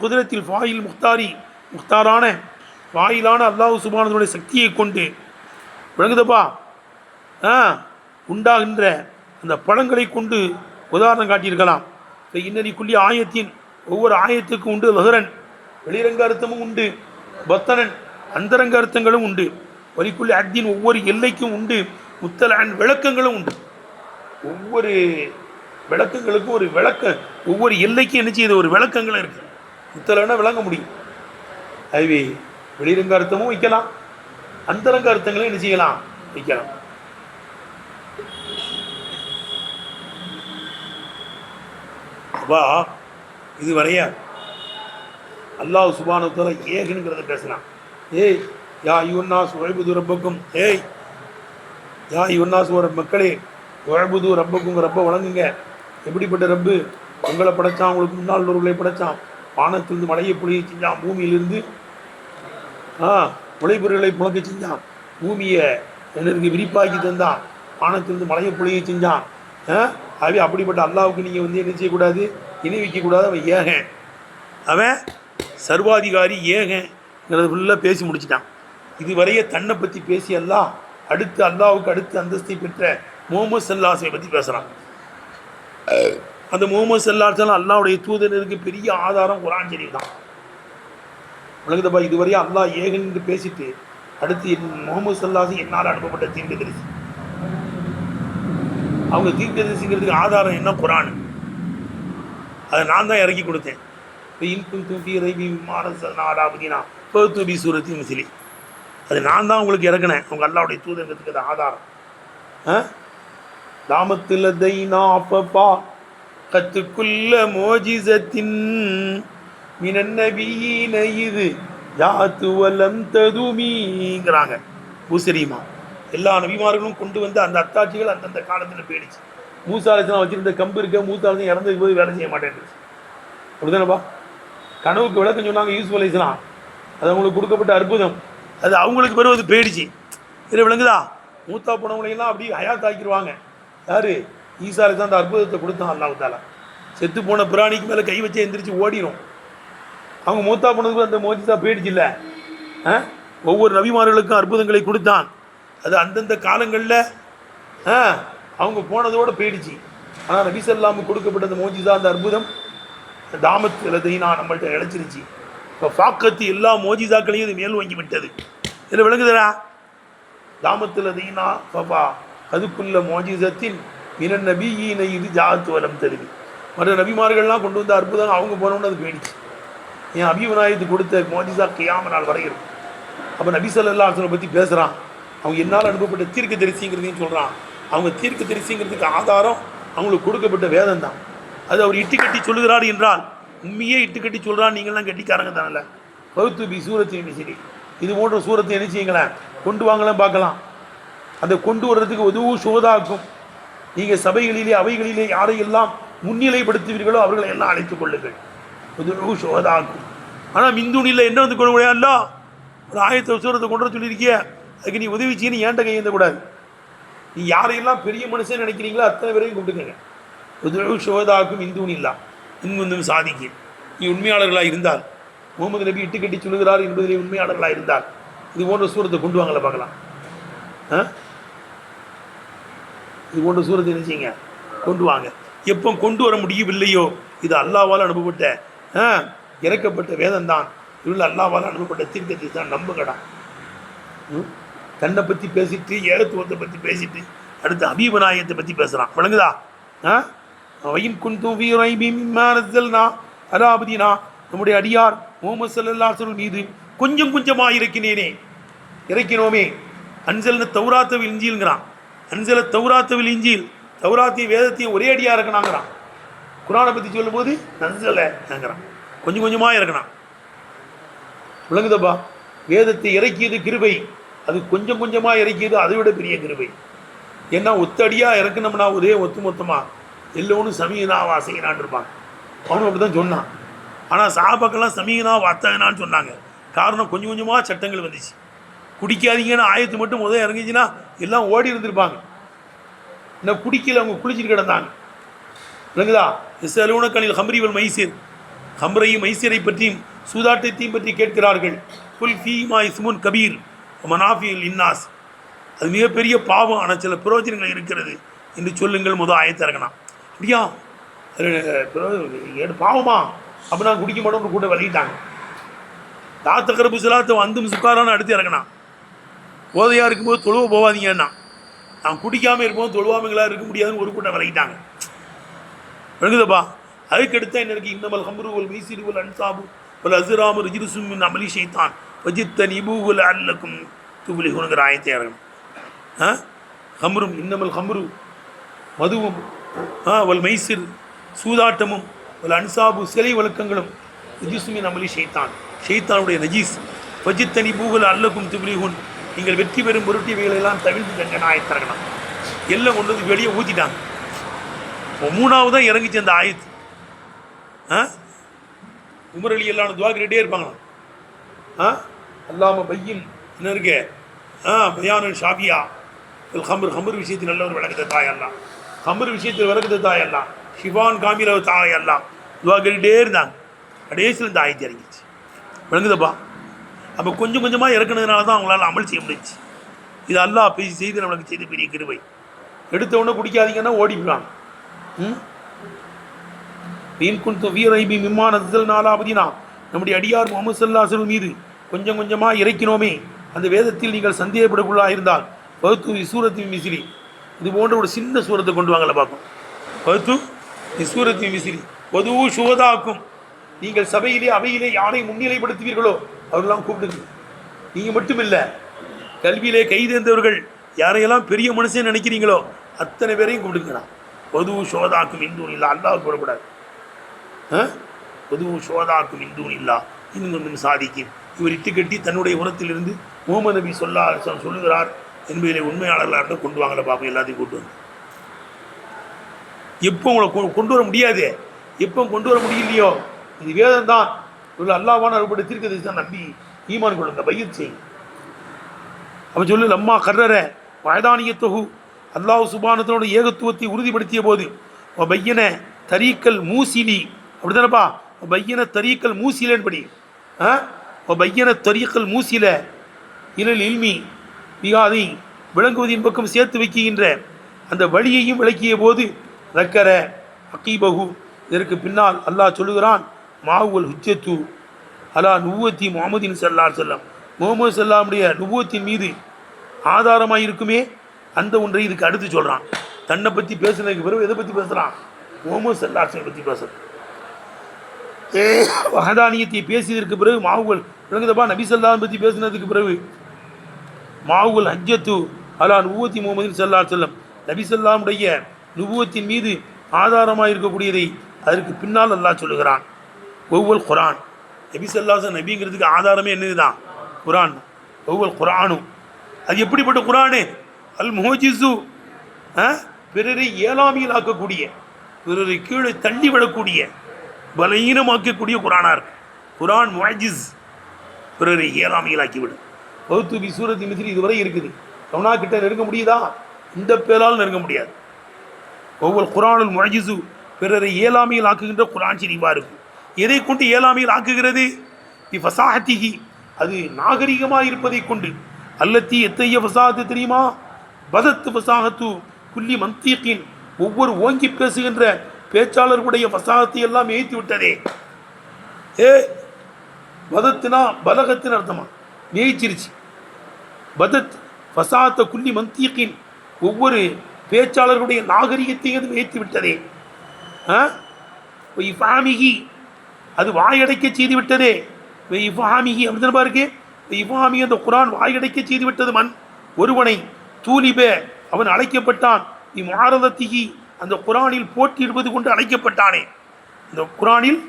குதிரத்தில் ஃபாயில் முக்தாரான வாயிலான அல்லாஹ் சுப்ஹானஹு வ தஆலாவுடைய சக்தியை கொண்டு விளங்குதப்பா உண்டாகின்ற அந்த பழங்களை கொண்டு உதாரணம் காட்டியிருக்கலாம். இப்போ இன்னறி குள்ளி ஆயத்தின் ஒவ்வொரு ஆயத்துக்கும் உண்டு லஹரன் வெளிரங்க அர்த்தமும் உண்டு, பத்தனன் அந்தரங்க அர்த்தங்களும் உண்டு, வலிக்குள்ளி அத்தின் ஒவ்வொரு எல்லைக்கும் உண்டு, முத்தலன் விளக்கங்களும் உண்டு. ஒவ்வொரு விளக்கங்களுக்கும் ஒரு ஒவ்வொரு எல்லைக்கும் என்ன செய்யுது, ஒரு விளக்கங்களும் இருக்குது. முத்தலன்னா விளங்க முடியும். அதுவே வெளிரங்க அர்த்தமும் வைக்கலாம், அந்தரங்க அர்த்தங்களும் என்ன செய்யலாம், வைக்கலாம். அப்பா இதுவரைய அல்லாஹ் சுப்ஹானஹு வ தஆலா ஏகனுங்கிறத பேசலாம். ஏய் யா அய்யுன்னாஸ் உஅபுது ரப்பக்கும், ஏய் யா அய்யுன்னாஸ் ஒரு மக்களே உஅபுது ரப்பக்கும், ரப்ப வணங்குங்க. எப்படிப்பட்ட ரப்பு? உங்களை படைச்சான், உங்களுக்கு முன்னால் உள்ளவர்களை படைச்சான், வானத்திலிருந்து மழையை பொழிய செஞ்சான், பூமியிலிருந்து விளைபொருள்களை புழக்க செஞ்சான், பூமியை எனக்கு விரிப்பாக்கி தந்தான், வானத்திலிருந்து மழையை பொழிய செஞ்சான். ஆகவே அப்படிப்பட்ட அல்லாவுக்கு நீங்கள் வந்து என்ன செய்யக்கூடாது, இணை வைக்கக்கூடாது. அவன் ஏகன், அவன் சர்வாதிகாரி, ஏகங்கிறத ஃபுல்லாக பேசி முடிச்சிட்டான். இதுவரைய தன்னை பற்றி பேசி அல்லாஹ் அடுத்து அல்லாவுக்கு அடுத்து அந்தஸ்தை பெற்ற முஹம்மது ஸல்லல்லாஹு பற்றி பேசுகிறான். அந்த முஹம்மது ஸல்லல்லாஹு அலைஹி வஸல்லம் அல்லாஹ்வுடைய தூதருக்கு பெரிய ஆதாரம் குர்ஆன் ஷரீஃப் தான். உலகத்தப்பா இதுவரையும் அல்லாஹ் ஏகன் என்று பேசிட்டு அடுத்து முஹம்மது ஸல்லல்லாஹு அலைஹி வஸல்லம் என்னால் அனுப்பப்பட்ட தீர்க்கதரிசி. அவங்க தீர்க்கதரிசிங்கிறதுக்கு ஆதாரம் என்ன? குர்ஆன். அதை நான் தான் இறக்கி கொடுத்தேன். அது நான் தான் உங்களுக்கு இறக்கினேன். அவங்க அல்லாஹ்வுடைய தூதர்களுக்கு அது ஆதாரம். தாமத்துல தைனா அப்பப்பா கத்துக்குள்ள மோஜிசத்தின் மினன்னபியீன இது யாத்து வலம் ததுமீங்கிறாங்க பூசரிமா. எல்லா நபிமார்களும் கொண்டு வந்து அந்த அத்தாட்சிகள் அந்தந்த காலத்தில் போயிடுச்சு. மூசா அலைஹிஸ்ஸலாம் வச்சுருந்த கம்பு இருக்க, மூசா அலைஹிஸ்ஸலாம் இறந்ததுக்கு போது வேலை செய்ய மாட்டேன்ருச்சு. அப்படிதானப்பா? கனவுக்கு விளக்கம் சொன்னாங்க யூசுப் அலைஹிஸ்ஸலாம், அது அவங்களுக்கு கொடுக்கப்பட்ட அற்புதம், அது அவங்களுக்கு பிறகு அது போயிடுச்சு. இதில் விளங்குதா? மூத்தா போனவங்களையெல்லாம் அப்படி ஹயாத் ஆக்கிடுவாங்க. யார்? ஈசா அலைஹிஸ்ஸலாம் அந்த அற்புதத்தை கொடுத்தான் அல்லாஹ் தஆலா. செத்து போன பிராணிக்கு மேலே கை வச்சு எந்திரிச்சு ஓடிடும். அவங்க மூத்தா போனதுக்கு அந்த மோஜிசா போயிடுச்சு இல்லை. ஒவ்வொரு நபிமார்களுக்கும் அற்புதங்களை கொடுத்தான். அது அந்தந்த காலங்களில் அவங்க போனதோடு போயிடுச்சு. ஆனால் நபி ஸல்லல்லாஹு கொடுக்கப்பட்ட அந்த மோஜிசா, அந்த அற்புதம் தாமத் இலதைனா நம்மள்கிட்ட இழைச்சிருச்சு. இப்போ ஃபாக்கத்து எல்லா மோஜிசாக்களையும் இது மேல் வாங்கி விட்டது. இதில் விளங்குதுடா? தாமத் இலதைனா பாப்பா அதுக்குள்ள மோஜிசத்தின் மினன் நபியீன இது ஜாத்து வலம் தருவி. மற்ற நபிமார்கள்லாம் கொண்டு வந்த அற்புதம் அவங்க போனோன்னு அது போயிடுச்சு. என் அபிவிநாயகத்துக்கு கொடுத்த மோஜிசா கியாம நாள் வரை இருக்கும். அப்போ நபி ஸல்லல்லாஹு அலைஹி வஸல்லம் பற்றி பேசுகிறான். அவங்க என்னால் அனுப்பப்பட்ட தீர்க்க தரிசிங்கிறதையும் சொல்கிறான். அவங்க தீர்க்க தரிசிங்கிறதுக்கு ஆதாரம் அவங்களுக்கு கொடுக்கப்பட்ட வேதம் தான். அது அவர் இட்டு கட்டி சொல்லுகிறார் என்றால் உண்மையே இட்டு கட்டி சொல்கிறான். நீங்கள்லாம் கட்டிக்காரங்க தானே. பௌத்து பி சூரத்தின் மிசிறி இது போன்ற சூரத்தை என்ன செய்யுங்களேன், கொண்டு வாங்கலாம் பார்க்கலாம். அதை கொண்டு வர்றதுக்கு உதவும் சுகதாக்கும். நீங்கள் சபைகளிலே அவைகளிலே யாரையெல்லாம் முன்னிலைப்படுத்துவீர்களோ அவர்களை எல்லாம் அழைத்துக் கொள்ளுங்கள். உதவும் சுகதாக்கும். ஆனால் மிந்துனில் என்ன வந்து கொள்ள முடியாதுல்ல, ஒரு ஆயத்தை சூரத்தை கொண்டு வர சொல்லியிருக்கிய, அதுக்கு நீ உதவி செய்யணும் ஏன்ட்ட கையேந்தக்கூடாது. நீ யாரையெல்லாம் பெரிய மனுஷன் நினைக்கிறீங்களோ அத்தனை பேரையும் கூப்பிட்டுக்கங்க. உதவு சுகதாக்கும் இந்துனில்லா இன்முந்தும் சாதிக்கு. நீ உண்மையாளர்களாக இருந்தால், முகமது நபி இட்டு கட்டி சொல்லுகிறார் என்பதிலே உண்மையாளர்களாக இருந்தால் இது போன்ற சூரத்தை கொண்டு வாங்கல பார்க்கலாம். இது போன்ற சூரத்தை நினைச்சிங்க கொண்டு வாங்க. எப்போ கொண்டு வர முடியவில்லையோ இது அல்லாஹ்வால் அனுப்பப்பட்ட இறக்கப்பட்ட வேதம் தான். இதில் அல்லாஹ்வால் அனுப்பப்பட்ட தீர்க்கத்தை தான் நம்புங்கடா. தன்னை பற்றி பேசிட்டு ஏகத்துவத்தை பற்றி பேசிட்டு அடுத்து அபிவிநாயகத்தை பற்றி பேசுகிறான். விளங்குதா? வயின் குன்துவி ரைபி மிம்மா நஸல்னா அலா அப்தினா, நம்முடைய அடியார் முஹம்மது ஸல்லல்லாஹு அலைஹி வஸல்லம் மீது கொஞ்சம் கொஞ்சமாக இறக்கினோமே. அன்சல்ன தௌராத்தவில் இஞ்சில்ங்கிறான். அன்சல தௌராத்தவில் இஞ்சில், தௌராத்தையும் வேதத்தையும் ஒரே அடியாக இறக்கினாங்கிறான். குர்ஆனை பற்றி சொல்லும்போது நன்சலைங்கிறான், கொஞ்சம் கொஞ்சமாக இறக்கினான். விளங்குதப்பா? வேதத்தை இறக்கியது கிருபை, அது கொஞ்சம் கொஞ்சமாக இறக்கியது அதை விட பெரிய கிருபை. ஏன்னா ஒத்தடியாக இறக்கணும்னா ஒரே ஒத்து மொத்தமாக எல்லோரும் சமீனா வாசகினான் இருப்பாங்க. அவனும் அப்படி தான் சொன்னான். ஆனால் சாபாக்கெல்லாம் சமீனா வாத்தகனான்னு சொன்னாங்க. காரணம் கொஞ்சம் கொஞ்சமாக சட்டங்கள் வந்துச்சு. குடிக்காதீங்கன்னு ஆயத்து மட்டும் முதல் இறங்கிச்சுன்னா எல்லாம் ஓடி இருந்திருப்பாங்க. இன்னும் குடிக்கல, அவங்க குளிச்சுட்டு கிடந்தாங்க. விளங்குதா? எஸ்அலூனகனில் ஹம்ரிவல் மைசீர், ஹம்ரையும் மைசீரை பற்றியும் சூதாட்டத்தையும் பற்றி கேட்கிறார்கள். குல் ஃபீமா இஸ்முன் கபீர் மனாஃபியுல் இன்னாஸ், அது மிகப்பெரிய பாவம், ஆனால் சில பிரயோஜனங்கள் இருக்கிறது என்று சொல்லுங்கள். முதல் ஆயத்தை இறங்கினான். அப்படியா பாவமா? அப்போ நான் குடிக்க மாட்டோம்னு கூட விலகிட்டாங்க. தாத்தகரபு சிலாத்தை வந்தும் சுக்காரான்னு அடுத்து இறங்கினான். போதையாக இருக்கும்போது தொழுவ போவாதீங்கன்னா, நான் குடிக்காமல் இருக்கும்போது தொழுவாமங்களா இருக்க முடியாதுன்னு ஒரு கூட்டம் விலகிட்டாங்க. விளங்குதப்பா? அதுக்கடுத்தா என்ன இருக்குது? இன்னமல் ஹம்ரு வல் மைசிரு வல் அன்சாபு வல் அஸ்ராமு ரிஜ்சும் மின் அமலி ஷைத்தான் வஜித்தனிபூஹு லஅல்லக்கும் துஃப்லிஹூன்ங்கிற ஆயத்தை இறங்கணும். ஹம்ரும், இன்னமல் ஹம்ரு மதுவும், வல் மைசிர் சூதாட்டமும், வல் அன்சாபு சிலை வழக்கங்களும், ரிஜ்சும் மின் அமலி ஷைத்தான் ஷைத்தானுடைய நஜீஸ், வஜித்தனிபூஹு லஅல்லக்கும் துஃப்லிஹூன் நீங்கள் வெற்றி பெறும் பொருட்டியவைகளெல்லாம் தவிர்த்து தங்க ஆயத்தை இறங்கணும். எல்லாம் கொண்டு வந்து வெளியே ஊற்றிட்டாங்க. மூணாவதான் இறங்கிச்சு அந்த ஆயத்து. உமர் அலி எல்லாம் துவா கேட்டே இருப்பாங்களா? அல்லாம பையின் என்ன இருக்கு? பயானல் ஷாஃபியா ஹம்ர், ஹம்ர் விஷயத்தில் நல்ல ஒரு விளக்கத்தை தாயல்லாம், ஹம்ர் விஷயத்தில் விளக்கத்தை தாயல்லாம், ஷிபான் காமில தாயல்லாம் துவா கேட்டே இருந்தாங்க. கடைசியில் இந்த ஆயத்து இறங்கிச்சு. விளங்குதப்பா? அப்போ கொஞ்சம் கொஞ்சமாக இறக்குனதுனால தான் அவங்களால அமல் செய்ய முடிச்சு. இது அல்லாஹ் பேசி செய்து நம்மளுக்கு செய்த பெரிய கிருபை. எடுத்தவொடனே குடிக்காதீங்கன்னா ஓடிவிடுவாங்க. நம்முடைய அடியார் முகமது ஸல்லல்லாஹு அலைஹி வஸல்லம் மீது கொஞ்சம் கொஞ்சமாக இறக்கினோமே, அந்த வேதத்தில் நீங்கள் சந்தேகப்படக்குள்ளாக இருந்தால் பகுத்து சூரத்தின் மிசிலி, இது போன்ற ஒரு சின்ன சூரத்தை கொண்டு வாங்கல பார்க்கும். பகுத்து சூரத்தின் மிசிலி பொது சுவதாக்கும், நீங்கள் சபையிலே அவையிலே யாரை முன்னிலைப்படுத்துவீர்களோ அவர்களெல்லாம் கூப்பிடுங்க. நீங்கள் மட்டும் இல்லை, கல்வியிலே கைதேர்ந்தவர்கள் யாரையெல்லாம் பெரிய மனுஷன் நினைக்கிறீங்களோ அத்தனை பேரையும் கூப்பிடுங்கண்ணா. பொது சோதாக்கும் இந்தூன் இல்லா, அல்லாஹ் போடக்கூடாது. பொது சோதாக்கும் இந்தூன் இல்லா இன்னும் சாதிக்கும். இவர் இட்டு கட்டி தன்னுடைய உரத்திலிருந்து முகமது நபி சொல்லுகிறார் என்பதிலே உண்மையாளர்களாக கொண்டு வாங்கல பார்ப்போம். எல்லாத்தையும் கூட்டு வந்து எப்போ உங்களை கொண்டு வர முடியாது, எப்போ கொண்டு வர முடியலையோ இது வேதம் தான். இவ்வளோ அல்லாஹ்வான அறுபடி தீர்க்கதை தான் நம்பி ஈமான் கொள்ளுங்க, பையத் செய்யுங்க. அவன் சொல்லு லம்மா கர்ரர வயதானிய தொகு, அல்லாஹ் சுபானத்தோட ஏகத்துவத்தை உறுதிப்படுத்திய போது பையன தரீக்கல் மூசிலி, அப்படி தானப்பா? பையன தரீக்கல் மூசிலன்னு படி. பையன தரீக்கல் மூசில இலல் இல்மி மிகாதை விளங்குவதின் பக்கம் சேர்த்து வைக்கின்ற அந்த வழியையும் விளக்கிய போது ரக்கர அகீபகு, இதற்கு பின்னால் அல்லாஹ் சொல்லுகிறான் மாவுல் ஹுஜ்ஜத்து அலா நுவத்தி முஹம்மதின் ஸல்லல்லாஹு அலைஹி வஸல்லம், முகமது ஸல்லல்லாஹுடைய நுபுவத்தின் மீது ஆதாரமாக இருக்குமே அந்த ஒன்றை இதுக்கு அடுத்து சொல்கிறான். தன்னை பற்றி பேசுனதுக்கு பிறகு எதை பற்றி பேசுகிறான்? முகமது ஸல்லல்லாஹு அலைஹி வஸல்லம் பற்றி பேசுகிறான். வஹதானியத்தை பேசியதற்கு பிறகு மாவுகள் விளங்குதப்பா? நபி ஸல்லல்லாஹு பற்றி பேசினதுக்கு பிறகு மாவுல் ஹஜ்ஜத்து அலா நுபுவத்தி முஹம்மதின் ஸல்லல்லாஹு அலைஹி வஸல்லம், நபி ஸல்லல்லாஹுடைய நுபுவத்தின் மீது ஆதாரமாக இருக்கக்கூடியதை அதற்கு பின்னால் அல்லாஹ் சொல்லுகிறான். ஒவ்வொரு குரான், நபி ஸல்லல்லாஹு அலைஹி வஸல்லம் நபிங்கிறதுக்கு ஆதாரமே என்னது தான்? குரான். ஒவ்வொரு குரானும் அது எப்படிப்பட்ட குரானு? அல் முஹஜிசு, பிறரை ஏழாமையில் ஆக்கக்கூடிய, பிறரை கீழே தள்ளி விடக்கூடிய, பலகீனமாக்கக்கூடிய குரானாக இருக்கு. குரான் முஹஜிஸ், பிறரை ஏழாமையில் ஆக்கிவிடும். பௌத்து பி சூரத்தி மிஸ்ரி இதுவரை இருக்குது. கவனா கிட்ட நெருங்க முடியுதா? இந்த பேரால் நெருங்க முடியாது. ஒவ்வொரு குரானுல் முஹஜிசு, பிறரை ஏழாமையில் ஆக்குகின்ற குரான் ஷரீஃபா இருக்கும். எதை கொண்டு ஏழாமையில் ஆக்குகிறது? பி ஃபசாஹத்திஹி, அது நாகரிகமாக இருப்பதை கொண்டு. அல்லத்தி எத்தைய ஃபசாஹத்து தெரியுமா? பதத்து ஃபசாஹத்து குல்லி மந்தீக்கின், ஒவ்வொரு ஓங்கி பேசுகின்ற பேச்சாளர்களுடைய ஃபசாஹத்தை எல்லாம் ஏய்த்து விட்டதே. பதத்துனா பலகத்தின் அர்த்தமா? மேய்ச்சிருச்சு. பதத் ஃபசாஹத்த குல்லி மந்தீக்கின், ஒவ்வொரு பேச்சாளர்களுடைய நாகரிகத்தையும் அது மேய்த்து விட்டதே. இஃபாமிகி, அது வாயடைக்க செய்து விட்டதே. இஃபாமிகி அப்படிதான் பாருக்கு. இஃபாமி, அந்த குரான் வாயடைக்க செய்து விட்டது. மண் ஒருவனை தூலிப, அவன் அழைக்கப்பட்டான். இம்மாரதத்திகி, அந்த குரானில் போட்டியிடுவது கொண்டு அழைக்கப்பட்டானே. இந்த குரானில்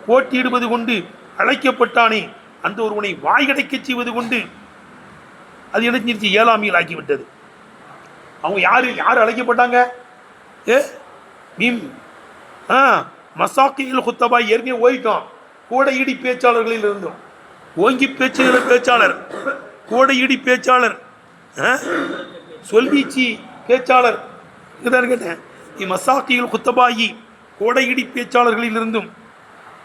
போட்டியிடுவது கொண்டு அழைக்கப்பட்டானே. அந்த ஒருவனை வாய்கடைக்க செய்வது கொண்டு அது என்ன செஞ்சிருச்சு? இயலாமையில் ஆக்கிவிட்டது. அவங்க யார் அழைக்கப்பட்டாங்க? மீம் மசாக்கியில் குத்தபாய் ஏற்கனவே ஓய்க்கும். கோடையிடி பேச்சாளர்களில் இருந்தும் ஓங்கி பேச்சுகிற பேச்சாளர், கோடையிடி பேச்சாளர், சொல்வீச்சி பேச்சாளர் கேட்டேன். மசாக்கியில் குத்தபாயி கோடையிடி பேச்சாளர்களில் இருந்தும்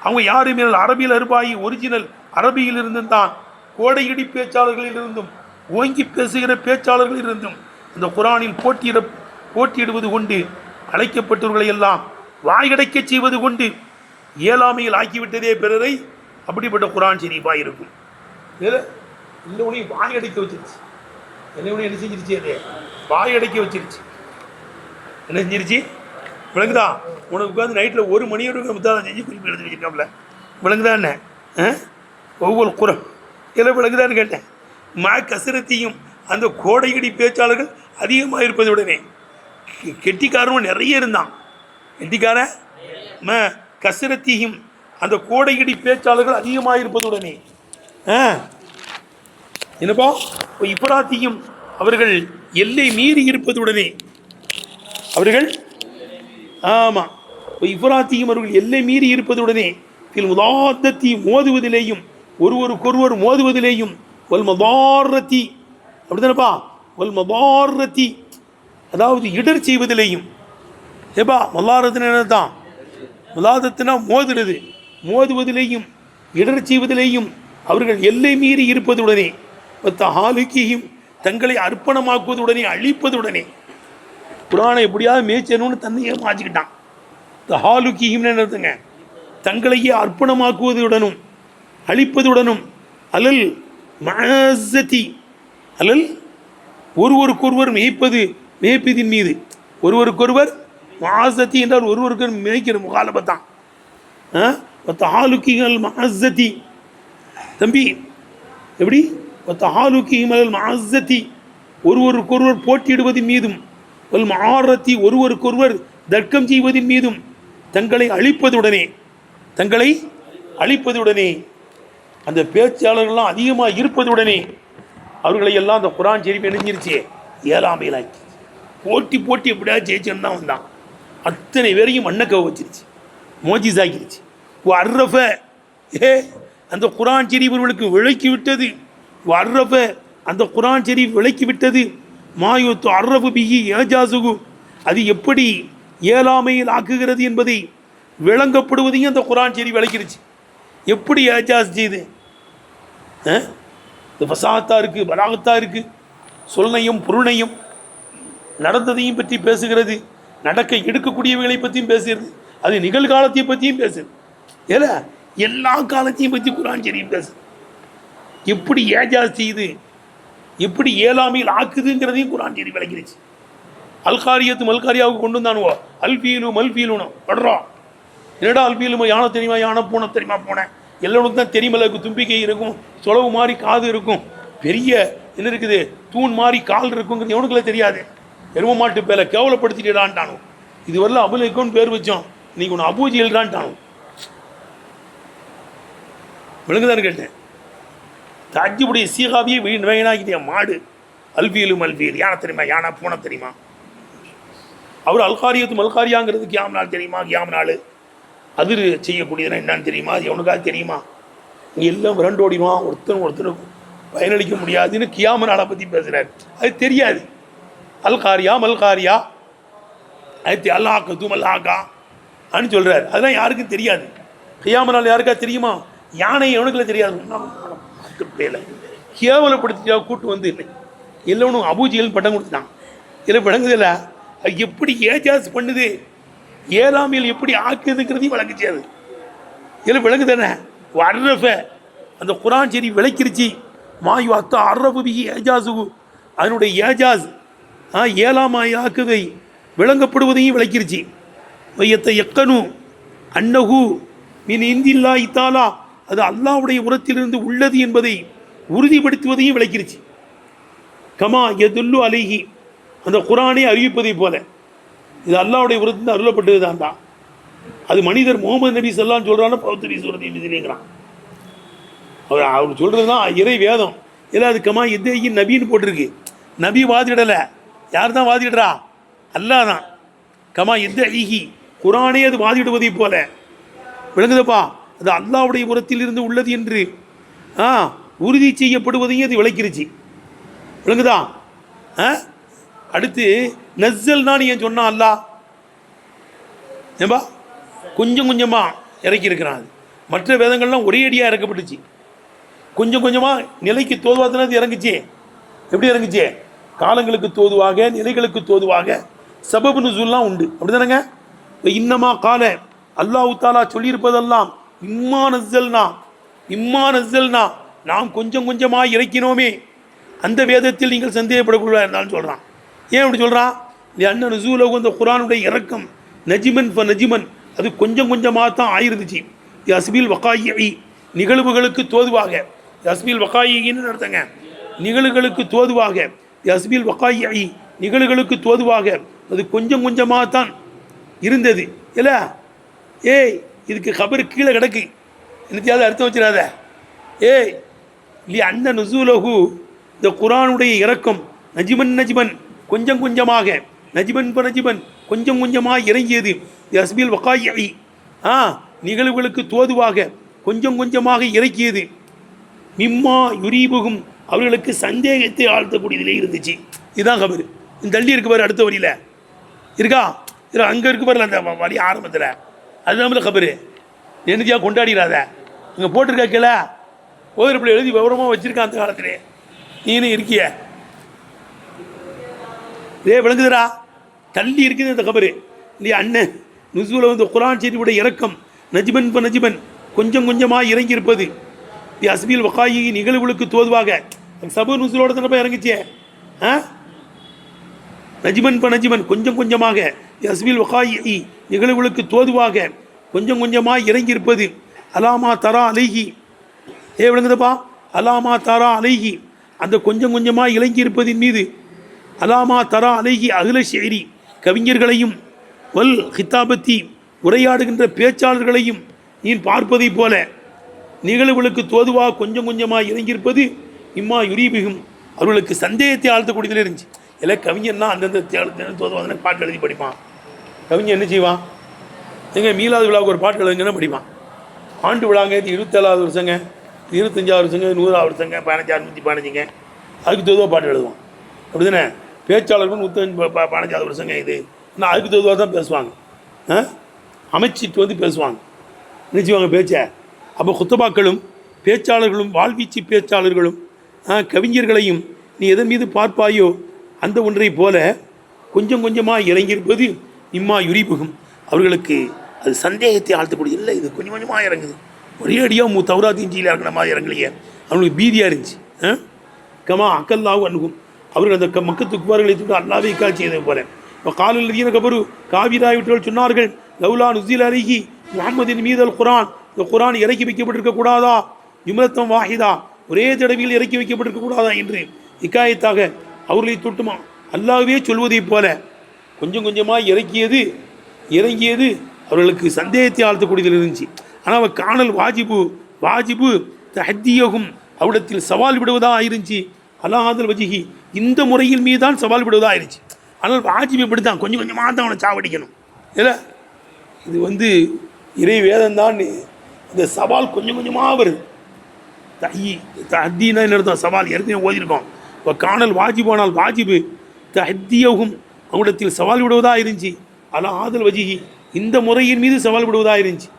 அவங்க யாருமே அரபியில் அருபாயி ஒரிஜினல் அரபியில் இருந்தும் தான் கோடையிடி பேச்சாளர்களில் இருந்தும் ஓங்கி பேசுகிற பேச்சாளர்களில் இருந்தும் இந்த குரானில் போட்டியிடுவது கொண்டு அழைக்கப்பட்டவர்களை எல்லாம் வாய்கடைக்க செய்வது கொண்டு இயலாமையில் ஆக்கிவிட்டதே பிறரை. அப்படிப்பட்ட குரான் ஷரீஃபாக இருக்கும். இல்லை வாய்கடைக்க வச்சிருச்சு. என்ன செஞ்சிருச்சு? அது வாய்கடைக்க வச்சிருச்சு. என்ன செஞ்சிருச்சு? விளங்குதா? உனக்கு உட்காந்து நைட்டில் 1 மணி வரைக்கும் முத்தாதான் செஞ்சு குறிப்பு எழுதி வச்சிருக்காப்ல. விளங்குதா? என்ன ஒவ்வொரு குரம் எல்லாம் விளங்குதான்னு கேட்டேன். கசரத்தையும் அந்த கோடையடி பேச்சாளர்கள் அதிகமாக இருப்பதுடனே கெட்டிக்காரனும் நிறைய இருந்தான். கெட்டிக்காரன் கசரத்தையும் அந்த கோடையடி பேச்சாளர்கள் அதிகமாக இருப்பதுடனே என்னப்பா இப்ராத்தியும் அவர்கள் எல்லை மீறி இருப்பதுடனே அவர்கள் இப்ராத்தியும் அவர்கள் எல்லை மீறி இருப்பதுடனே முதாத்தத்தி மோதுவதிலேயும் ஒருவருக்கொருவர் மோதுவதிலேயும் வல்மதாரத்தி அப்படித்தானப்பா வல்மதாரத்தி அதாவது இடர் செய்வதிலேயும் ஏப்பா மல்லாரத்தின என்னதான் மல்லாதத்தினா மோதுறது, மோதுவதிலேயும் இடர் செய்வதிலேயும் அவர்கள் எல்லை மீறி இருப்பதுடனே ஹாலுக்கியும் தங்களை அர்ப்பணமாக்குவதுடனே அழிப்பதுடனே குரானை எப்படியாவது மேய்ச்சணும்னு தன்னையே மாற்றிக்கிட்டான். ஹாலுக்கியும் என்னதுங்க? தங்களையே அர்ப்பணமாக்குவதுடனும் அழிப்பதுடனும் அலல் மஅஸதி அலல் ஒருவருக்கொருவர் மேய்ப்பதின் மீது ஒருவருக்கொருவர் மஅஸதி என்றால் ஒருவருக்கு மேய்க்கிற முகாலபத்தான். ஹாலுக்கிகள் மஅஸதி தம்பி எப்படி ஹாலுக்கிகள் மஅஸதி ஒருவருக்கொருவர் போட்டியிடுவதின் மீதும் வல் மஆரத்தி ஒருவருக்கொருவர் தர்க்கம் செய்வதின் மீதும் தங்களை அழிப்பதுடனே அந்த பேச்சாளர்கள்லாம் அதிகமாக இருப்பதுடனே அவர்களை எல்லாம் அந்த குரான் ஷரீஃப் இணைஞ்சிருச்சு இயலாமையிலாக்கி போட்டி எப்படியாவது ஜெயிச்சன்னு தான் வந்தான். அத்தனை பேரையும் மண்ணக்கவ வச்சிருச்சு, மோஜிஸாக்கிருச்சு. அர்ரஃப அந்த குரான் ஷரீஃப் அவர்களுக்கு விளக்கி விட்டது. அர்ரஃப அந்த குரான் ஷரீஃப் விளக்கி விட்டது. மாயுத்து அர்ரஃபு பிஹி ஏஜாசுகு அது எப்படி இயலாமையில் ஆக்குகிறது என்பதை விளங்கப்படுவதையும் அந்த குரான் ஷரீஃப் விளக்கிருச்சு. எப்படி ஏஜாஸ் செய்து ஃபசாத்தா இருக்குது, பலாகத்தா இருக்குது, சொல்னையும் பொருளையும் நடந்ததையும் பற்றி பேசுகிறது, நடக்க எடுக்கக்கூடியவைகளை பற்றியும் பேசுகிறது, அது நிகழ்காலத்தையும் பற்றியும் பேசுது. ஏல எல்லா காலத்தையும் பற்றி குரான் ஷரீஃப் பேசுது. எப்படி ஏஜாஸ் செய்து எப்படி இயலாமையில் ஆக்குதுங்கிறதையும் குரான் ஷரீஃப் விளக்கிருச்சு. அல்காரியத்து மல்காரியாவுக்கு கொண்டு வந்தானுவோ அல்ஃபீலு மல்ஃபீலுனும் படுறோம். என்னடா அல்ஃபீலு யானை தெரியுமா, யானை பூனை தெரியுமா, போனேன் எல்லோனுக்கு தான் தெரியுமில்ல. தும்பிக்கை இருக்கும், சொலவு மாதிரி காது இருக்கும், பெரிய என்ன இருக்குது தூண் மாதிரி கால் இருக்குங்கிறது எவனுக்குள்ள தெரியாது. எரும மாட்டு பேரை கேவலப்படுத்திட்டான்ட்டானோ. இது வரல அபுலைக்குன்னு பேர் வச்சோம், இன்னைக்கு ஒன்று அபூஜியல்டான்ட்டானோ. விளங்குதான்னு கேட்டேன். தஜ்ஜுடைய சீகாவியே வீணாக்கிட்டே மாடு. அல்ஃபீலு மல்ஃபீல் யானை தெரியுமா, யானை பூனை தெரியுமா. அவர் அல்காரியத்து மல்காரியாங்கிறது கியாம் நாள் தெரியுமா, கியாம் நாள் அது செய்யக்கூடியதுன்னா என்னன்னு தெரியுமா, அது எவனுக்காக தெரியுமா. இங்கே எல்லாம் விரண்டோடிடுவான், ஒருத்தனுக்கும் பயனளிக்க முடியாதுன்னு கியாம நாளை பற்றி பேசுகிறார். அது தெரியாது. அல்காரியா மல்காரியா அது அல்லாக்கத்து மல்லாக்கா அப்படின்னு சொல்கிறார். அதெல்லாம் யாருக்கும் தெரியாது. கியாம நாள் யாருக்கா தெரியுமா? யானை எவனுக்குள்ள தெரியாது. கேவலப்படுத்தியா கூட்டு வந்து இல்லை எல்லோனும் அபூஜியல் பட்டம் கொடுத்துட்டான். இல்லை விளங்குதில்ல அது எப்படி ஏஜாஸ் பண்ணுது, ஏழாமையில் எப்படி ஆக்குதுங்கிறதையும் விளக்குச்சு. அது இல்லை விளங்குதானே. அர்ரஃப அந்த குரான் ஷரீஃப் விளக்கிருச்சு. மாயு அத்தா அர்ரஃபு பிஹி ஏஜாசுகு அதனுடைய ஏஜாஸ் ஏழாமாய் ஆக்குதை விளங்கப்படுவதையும் விளக்கிருச்சு. வையத்தை எக்கனு அன்னஹு மின் இந்தில்லா இத்தாலா அது அல்லாஹ்வுடைய உரத்திலிருந்து உள்ளது என்பதை உறுதிப்படுத்துவதையும் விளக்கிருச்சு. கமா எதுல்லு அலைஹி அந்த குரானை அறிவிப்பதை போல இது அல்லாஹ்வுடைய உரத்திலிருந்து அருளப்பட்டது தான்டா. அது மனிதர் முகமது நபி ஸல்லல்லாஹு சொல்கிறான்னு பௌத்தபி சூரத்தை இல்லைங்கிறான். அவர் சொல்கிறது தான் இறை வேதம். இல்லை அது கமா எத்தையும் நபின்னு போட்டிருக்கு. நபி வாதிடலை, யார் தான் வாதிடுறா? அல்லாஹ் தான். கமா எத்தஹி, குரானே அது வாதிடுவதை போல. விளங்குதப்பா? அது அல்லாஹ்வுடைய புறத்தில் இருந்து உள்ளது என்று உறுதி செய்யப்படுவதையும் அது விளக்கிருச்சு. விளங்குதா? அடுத்து நஸ்ஸல் தான் ஏன் சொன்னான் அல்லாஹ்? ஏன்பா கொஞ்சம் கொஞ்சமாக இறக்கியிருக்கிறான். மற்ற வேதங்கள்லாம் ஒரே அடியாக இறக்கப்பட்டுச்சு. கொஞ்சம் கொஞ்சமாக நிலைக்கு தோதுவாக அது இறங்குச்சு. எப்படி இறங்குச்சு? காலங்களுக்கு தோதுவாக, நிலைகளுக்கு தோதுவாக சபபு நுசூல்லாம் உண்டு. அப்படி தானேங்க? இன்னமா கால அல்லாஹ் தாலா சொல்லியிருப்பதெல்லாம் இம்மா நஸ்ஸல்னா நாம் கொஞ்சம் கொஞ்சமாக இறக்கினோமே, அந்த வேதத்தில் நீங்கள் சந்தேகப்படக்கூடாது இருந்தாலும் சொல்கிறான். ஏன் அப்படி சொல்கிறான்? அண்ணன் நுசூலகு, அந்த குரானுடைய இறக்கம் நஜிமன் அது கொஞ்சம் கொஞ்சமாக தான் ஆயிருந்துச்சு. அஸ்பில் வகாயி, நிகழ்வுகளுக்கு தோதுவாக. அஸ்பில் வகாயின்னு நடத்தங்க, நிகழ்வுகளுக்கு தோதுவாக. அஸ்பில் வகாயி, நிகழ்வுகளுக்கு தோதுவாக அது கொஞ்சம் கொஞ்சமாக தான் இருந்தது. இல்லை இதுக்கு கபர் கீழே கிடக்கு, என்னத்தையாவது அர்த்தம் வச்சிடாத. அந்த நுசூலகு, இந்த குரானுடைய இறக்கம் நஜிமன் கொஞ்சம் கொஞ்சமாக, நஜிமன் கொஞ்சம் கொஞ்சமாக இறங்கியது. அஸ்பில் வகாயி, நிகழ்வுகளுக்கு தோதுவாக கொஞ்சம் கொஞ்சமாக இறக்கியது. மிம்மா யுரீபுகும், அவர்களுக்கு சந்தேகத்தை ஆழ்த்தக்கூடியதிலே இருந்துச்சு. இதுதான் கபர். இந்த தள்ளி இருக்கு பாரு, அடுத்த வழியில் இருக்கா? இல்லை அங்கே இருக்கு பாரு, அந்த வழி ஆரம்பத்தில். அதுதான் கபரு. என்னத்தையா கொண்டாடிடாத. இங்கே போட்டிருக்கா கீழே ஓதிரப்பில் எழுதி விவரமாக வச்சுருக்கான் அந்த காலத்திலே. நீனும் இருக்கிய விளங்குதுரா? தள்ளி இருக்குது இந்த கபரு இல்லையா? அண்ணன் நுசூல வந்து குரான் செய்தியுடைய இறக்கம் நஜிமன் கொஞ்சம் கொஞ்சமாக இறங்கியிருப்பது. அஸ்பில் வகாயி, நிகழ்வுகளுக்கு தோதுவாக. சபு நுசூலோட தானப்பா இறங்கிச்சே. நஜிமன் கொஞ்சம் கொஞ்சமாக. அஸ்பில் வகாயி, நிகழ்வுகளுக்கு தோதுவாக கொஞ்சம் கொஞ்சமாக இறங்கியிருப்பது. அலாமா தரா அலைஹி, விளங்குதப்பா? அலாமா தரா அலைஹி, அந்த கொஞ்சம் கொஞ்சமாக இறங்கியிருப்பதின் மீது. அலாமா தரா அலைஹி அகில ஷெரி, கவிஞர்களையும் வல் ஹித்தாபத்தி, உரையாடுகின்ற பேச்சாளர்களையும் நீ பார்ப்பதை போல நிகழ்வுகளுக்கு தோதுவாக கொஞ்சம் கொஞ்சமாக இறங்கியிருப்பது. இம்மா யுரீபிகும், அவர்களுக்கு சந்தேகத்தை ஆழ்த்தக்கூடியதில் இருந்துச்சு. இல்லை கவிஞர்னா அந்தந்த தோதுவாக பாட்டு எழுதி படிப்பான். கவிஞர் என்ன செய்வான்? எங்கள் மீலாது விழாவுக்கு ஒரு பாட்டு எழுதுங்கன்னா படிப்பான். ஆண்டு விழாங்க, இது 27வது வருஷங்க, 25வது வருஷங்க, 100வது வருஷங்க, 15 115ங்க, அதுக்கு தோதுவாக பாட்டு எழுதுவான். அப்படி தானே? பேச்சாளர்கள் 15வது வருஷங்க இது, ஆனால் அதுக்கு தோதுவாக தான் பேசுவாங்க. அமைச்சிட்டு வந்து பேசுவாங்க, நினச்சிவாங்க பேச்சை. அப்போ குத்தபாக்களும் பேச்சாளர்களும் வாழ்வீச்சு பேச்சாளர்களும் கவிஞர்களையும் நீ எதன் மீது பார்ப்பாயோ அந்த ஒன்றை போல கொஞ்சம் கொஞ்சமாக இறங்கியிருப்பது. இம்மா யுரீபுகும், அவர்களுக்கு அது சந்தேகத்தை ஆழ்த்தக்கூடிய. இல்லை இது கொஞ்சம் கொஞ்சமாக இறங்குது, ஒரே அடியாக தௌராத் இஞ்சியில் இறங்கின மாதிரி இறங்கலையே. அவங்களுக்கு பீதியாக இருந்துச்சு. கமா அக்கல்லாவும் அணுகும், அவர்கள் அந்த மக்கத்து குப்பார்களை தூண்டு அல்லாவே கால் செய்தது போல. இப்போ காலில் கபரு காவிராவிட்டர்கள் சொன்னார்கள், லவுலா நுஸில் அலைஹி முஹம்மதின் மீதல் குரான், இந்த குரான் இறக்கி வைக்கப்பட்டிருக்க கூடாதா? ஜும்லத்தம் வாஹிதா, ஒரே தடவையில் இறக்கி வைக்கப்பட்டிருக்க கூடாதா என்று இக்காயத்தாக அவர்களை தொட்டுமா அல்லாவே சொல்வதை போல கொஞ்சம் கொஞ்சமாக இறங்கியது அவர்களுக்கு சந்தேகத்தை ஆழ்த்தக்கூடியதில் இருந்துச்சு. ஆனால் அவள் காணல் வாஜிபு தஹத்தியகும், அவ்விடத்தில் சவால் விடுவதாக ஆயிருந்துச்சு. அல்லாஹாதல் வஜிஹி, இந்த முறையில் மீது தான் சவால் விடுவதாக ஆயிருச்சு. ஆனால் வாஜிபு இப்படி தான் கொஞ்சம் கொஞ்சமாக தான் அவனை சாவடிக்கணும். இல்லை இது வந்து இறை வேதம்தான். இந்த சவால் கொஞ்சம் கொஞ்சமாக வருது. தஹத்தினா என்ன அர்த்தம்? சவால் ஏற்கனவே ஓதியிருக்கோம். இப்போ காணல் வாஜிபானால் வாஜிபு தஹத்தியகும், அவனிடத்தில் சவால் விடுவதாக இருந்துச்சு. அல்லாஹாதல் வஜிஹி, இந்த முறையின் மீது சவால் விடுவதாக இருந்துச்சு.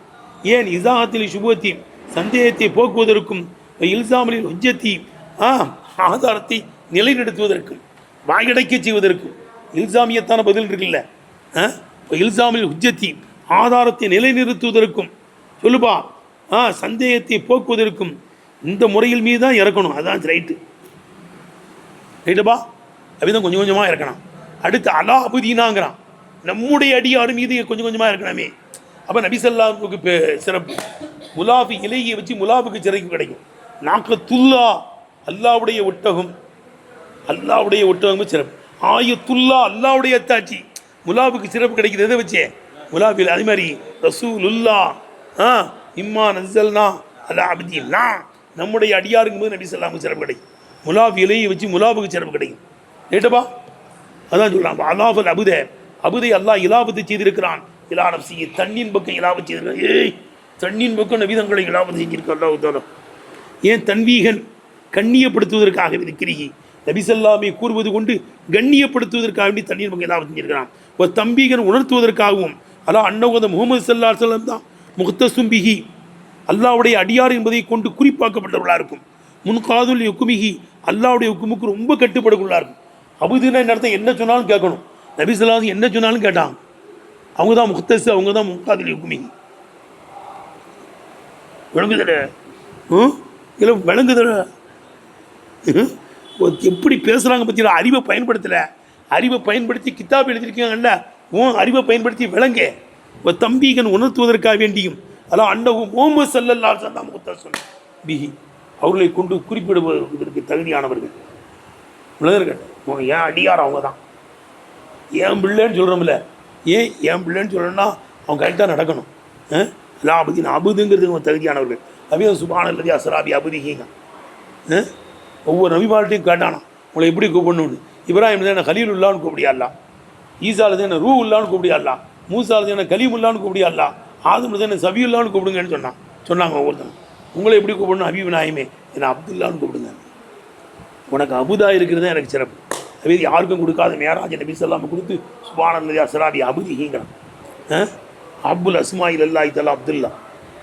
ஏன்? இசாஹத்தில் சுபத்தி, சந்தேகத்தை போக்குவதற்கும், இல்சாமலில் ஹுஜ்ஜத்தி, ஆதாரத்தை நிலைநிறுத்துவதற்கும், வாயடைக்க செய்வதற்கும். இல்சாமியத்தான பதில் இருக்குல்ல, இல்சாமில் ஹுஜ்ஜத்தி, ஆதாரத்தை நிலைநிறுத்துவதற்கும் சொல்லுப்பா, சந்தேகத்தை போக்குவதற்கும் இந்த முறையில் மீது தான் இறக்கணும். அதுதான் ரைட்டுப்பா. அப்படிதான் கொஞ்சம் கொஞ்சமாக இறக்கணும். அடுத்து அலா அபுதீனாங்கிறான், நம்முடைய அடியாறு மீது கொஞ்சம் கொஞ்சமாக இருக்கணுமே. அப்போ நபிசல்லாவுக்கு சிறப்பு. முலாஃபி இலையை வச்சு முலாஃபுக்கு சிறப்பு கிடைக்கும். நாக்கத்துல்லா, அல்லாவுடைய ஒட்டகம், அல்லாவுடைய ஒட்டகம் சிறப்பு. ஆயத்துல்லா, அல்லாவுடைய அத்தாட்சி. முலாஃபுக்கு சிறப்பு கிடைக்குது எதை வச்சே? முலாஃபில். அதே மாதிரி ரசூலுல்லா, இம்மா நஸ்ஸல்னா அலா அப்தினா நம்முடைய அடியாருக்கும் போது நபி சொல்லாமுக்கு சிறப்பு கிடைக்கும். முலாப் இலையை வச்சு முலாபுக்கு சிறப்பு கிடைக்கும். ரைட்டப்பா? அதான் சொல்கிறான் அல்லாஃபல் அபுதை அல்லாஹ் இலாபத்து செய்திருக்கிறான். இலா நப்சி தண்ணின் பக்கம் இலாபத்து செய்திருக்கான். ஏய் தண்ணின் பக்கம் நபிதங்களை இலாபத்து செஞ்சிருக்கான் அல்லாஹ் தாலா. ஏன் தன்வீகன் கண்ணியப்படுத்துவதற்காக இருக்கிறீங்க நபிசல்லாமை கூறுவது கொண்டு கண்ணியப்படுத்துவதற்காக வேண்டி தண்ணீர் பக்கம் இலாபத்து செஞ்சிருக்கிறான். ஒரு தம்பீகன் உணர்த்துவதற்காகவும் அல்லாஹ் அன்னவத முகமது ஸல்லல்லாஹு அலைஹி வஸல்லம் தான் முக்தசும் பிஹி அல்லாஹ்வுடைய அடியார் என்பதை கொண்டு குறிப்பாக்கப்பட்டவர்களாக இருக்கும். முன்காதுல் யுக்குமிஹி அல்லாஹ்வுடைய ஹுக்குமுக்கு ரொம்ப கட்டுப்படக்குள்ளா இருக்கும். அபுதுன்னா என்ன அர்த்தம்? என்ன சொன்னாலும் கேட்கணும். நபி ஸல்லல்லாஹு அலைஹி வஸல்லம் என்ன சொன்னாலும் கேட்டாங்க. அவங்க தான் முக்தஸ், அவங்க தான் முன்காதுல் யுக்குமிஹி. விளங்குதல? இல்லை விளங்குதல? எப்படி பேசுகிறாங்க பற்றியா? அறிவை பயன்படுத்தலை. அறிவை பயன்படுத்தி கித்தாப் எழுதியிருக்காங்கல்ல, அறிவை பயன்படுத்தி விளங்க. ஒரு தம்பீகன் உணர்த்துவதற்காக வேண்டியும் அதான் அன்னவும் முஹம்மது ஸல்லல்லாஹு அலைஹி வஸல்லம் முக்தஸுன் பிஹி அவர்களை கொண்டு குறிப்பிடுவதற்கு தகுதியானவர்கள். விளங்குறீர்கள்? ஏன் அடியார் அவங்க தான். ஏன் பிள்ளைன்னு சொல்கிறோம்ல, ஏன் என் பிள்ளைன்னு சொல்லணும்னா அவங்க கரெக்டாக நடக்கணும். எல்லாம் அபுதின் அபுதுங்கிறதுக்கு தகுதியானவர்கள். அபியம் சுபானல்லதி அஸ்ராபி அபுதிஹீங்க. ஒவ்வொரு நபிமார்ட்டையும் கேட்டானா உங்களை எப்படி கூப்பிடணும்னு. இப்ராஹிம் தான் என்ன கலீலுல்லான்னு கூப்பிடியாடலாம், ஈசாலது என்ன ரூ உல்லான்னு கூப்பிடியாடலாம், மூசாலது என்ன கலீமுல்லான்னு கூப்பிடியாடலாம், ஆதம் என்ன சபியுல்லான்னு கூப்பிடுங்கன்னு சொன்னாங்க ஒவ்வொருத்தங்க. உங்களை எப்படி கூப்பிடணும்? ஹபீப் நாயுமே என்ன அப்துல்லான்னு கூப்பிடுங்க. உனக்கு அபுதா இருக்கிறது எனக்கு சிறப்பு. அது யாருக்கும் கொடுக்காத மேராஜ் நபி ஸல்லல்லாஹு கொடுத்து சுப்ஹானல்லாஹி அஸ்ராபி அபுதிஹீங்கிறான். அப்துல் அஸ்மாயில் அல்லாஹ் தஆலா அப்துல்லா,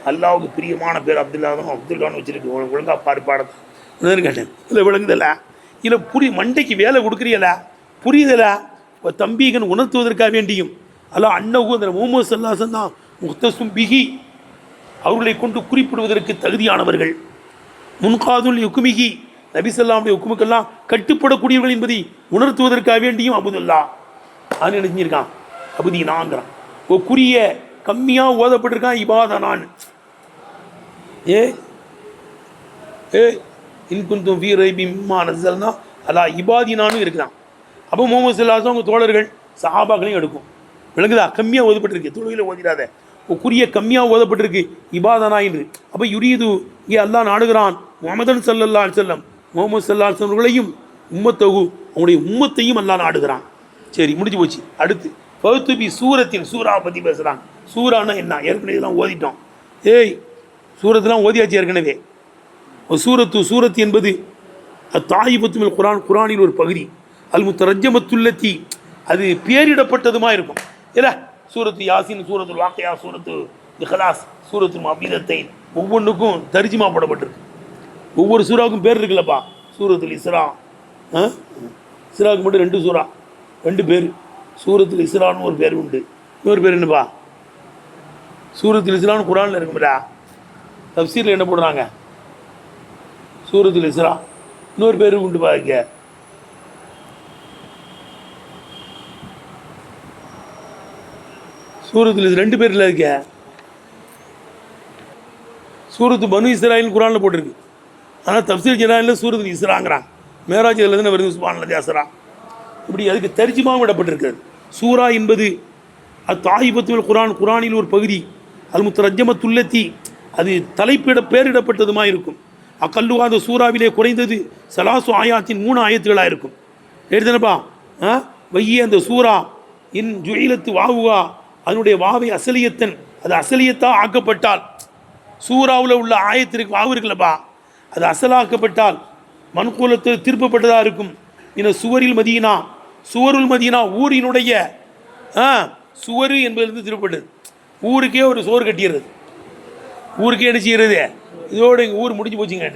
அல்லாவுக்கு பிரியமான பேர் அப்துல்லா தான். அப்துல்லான்னு வச்சிருக்கு. ஒழுங்காக பாடத்தை கேட்டேன். இல்லை விளங்குதல? இல்லை மண்டைக்கு வேலை கொடுக்குறீல, புரியுதல? தம்பீகன் உணர்த்துவதற்காக வேண்டியும் அல்லாஹ் அன்னஹு அந்த முஹம்மது ஸல்லல்லாஹு அலைஹி வஸல்லம் முக்தஸும் பிஹி அவர்களை கொண்டு குறிப்பிடுவதற்கு தகுதியானவர்கள். முன்காதுல் யுக்குமிஹி நபி ஸல்லல்லாஹு ஹுக்குமுக்கெல்லாம் கட்டுப்படக்கூடியவர்கள் என்பதை உணர்த்துவதற்காக வேண்டியும் அபுதுல்லா அது என்ன செஞ்சிருக்கான்? அபுதீனாங்கிறான். ஒரு குறிய கம்மியாக ஓதப்பட்டிருக்கான் இபாதனான். இன்குந்தும் வீரை பிம்மா நஸல்னா அல்லா இபாதினானும் இருக்குதான். அப்போ முஹம்மது ஸல்லல்லாஹு அலைஹி வஸல்லம் அவங்க தோழர்கள் சஹாபாக்களையும் எடுக்கும். விளங்குதா? கம்மியாக ஓதப்பட்டிருக்கு. தொழுகையில் ஓதிடாத. குறிய கம்மியாக ஓதப்பட்டிருக்கு இபாதனா என்று. அப்போ யுரீது இங்கே அல்லாஹ் நாடுகிறான் முஹம்மதன் ஸல்லல்லாஹு அலைஹி வஸல்லம் முஹம்மது ஸல்லல்லாஹு அலைஹி வஸல்லம் அவர்களையும் உம்மத்தகு அவங்களுடைய உம்மத்தையும் அல்லாஹ் நாடுகிறான். சரி, முடிஞ்சு போச்சு. அடுத்து பௌத்துபி சூரத்தின் சூறா பற்றி பேசுகிறாங்க. சூறான்னா என்ன? ஏற்கனவே இதெல்லாம் ஓதிட்டோம். சூரத்துலாம் ஓதியாச்சு ஏற்கனவே. சூரத்து என்பது தாயிபத்துமில் குரானில் ஒரு பகுதி. அல் முத்தரஜ்ஜமத்துல்லத்தி அது பேரிடப்பட்டதுமா இருக்கும். இல்லை சூரத்து யாசின், சூரத்துல் வாக்கியா, சூரத்து இஹ்லாஸ், சூரத்துல் மபீதத்தை ஒவ்வொன்றுக்கும் தர்ஜிமா போடப்பட்டிருக்கு. ஒவ்வொரு சூறாவுக்கும் பேர் இருக்குல்லப்பா. சூரத்துல் இஸ்ரா, இஸ்ராவுக்கு மட்டும் 2 சூறா, 2 பேர். சூரத்துல் இஸ்ரான்னு ஒரு பேர் உண்டு. இன்னொரு பேர் என்னப்பா? சூரத்துல் இஸ்ரான்னு குரானில் இருக்கும்டா. தஃப்சீரில் என்ன போடுறாங்க? சூரத்துல் இஸ்ரா. இன்னொரு பேர் உண்டு பாருங்க. சூரத்தில் 2 பேரில் இருக்க. சூரத்து பனு இஸ்ராயில் குரானில் போட்டிருக்கு. ஆனால் தஃப்சீர் ஜலாலில் சூரத்துல் இஸ்ராங்கிறாங்க. மேராஜ் இதில் தானே வருது சுப்ஹானல்லாஹி அஸ்ரா. இப்படி அதுக்கு தர்ஜிமாவும் விடப்பட்டிருக்கிறது. சூரா என்பது தாயிபத்துல் குரானில் ஒரு பகுதி. அல் முத்தரஜ்ஜமத்துல்லத்தி அது பேரிடப்பட்டதுமாக இருக்கும். அக்கல்லுவா அந்த சூறாவிலே குறைந்தது சலாசு ஆயாத்தின் 3 ஆயத்துகளாக இருக்கும். எழுதுனப்பா வையே அந்த சூறா இன் ஜுயிலத்து வாவுவா அதனுடைய வாவை அசலியத்தன் அது அசலியத்தாக ஆக்கப்பட்டால், சூறாவில் உள்ள ஆயத்திற்கு வாவு இருக்குல்லப்பா, அது அசலாக்கப்பட்டால் மன்கூலத்தில் திருப்பப்பட்டதாக இருக்கும். இன்னும் சுவருல் மதீனா ஊரினுடைய சுவரு என்பதிலிருந்து திருப்பப்பட்டது. ஊருக்கே ஒரு சோறு கட்டிடுறது. ஊருக்கே என்ன செய்கிறது? இதோடு எங்கள் ஊர் முடிஞ்சு போச்சுங்க.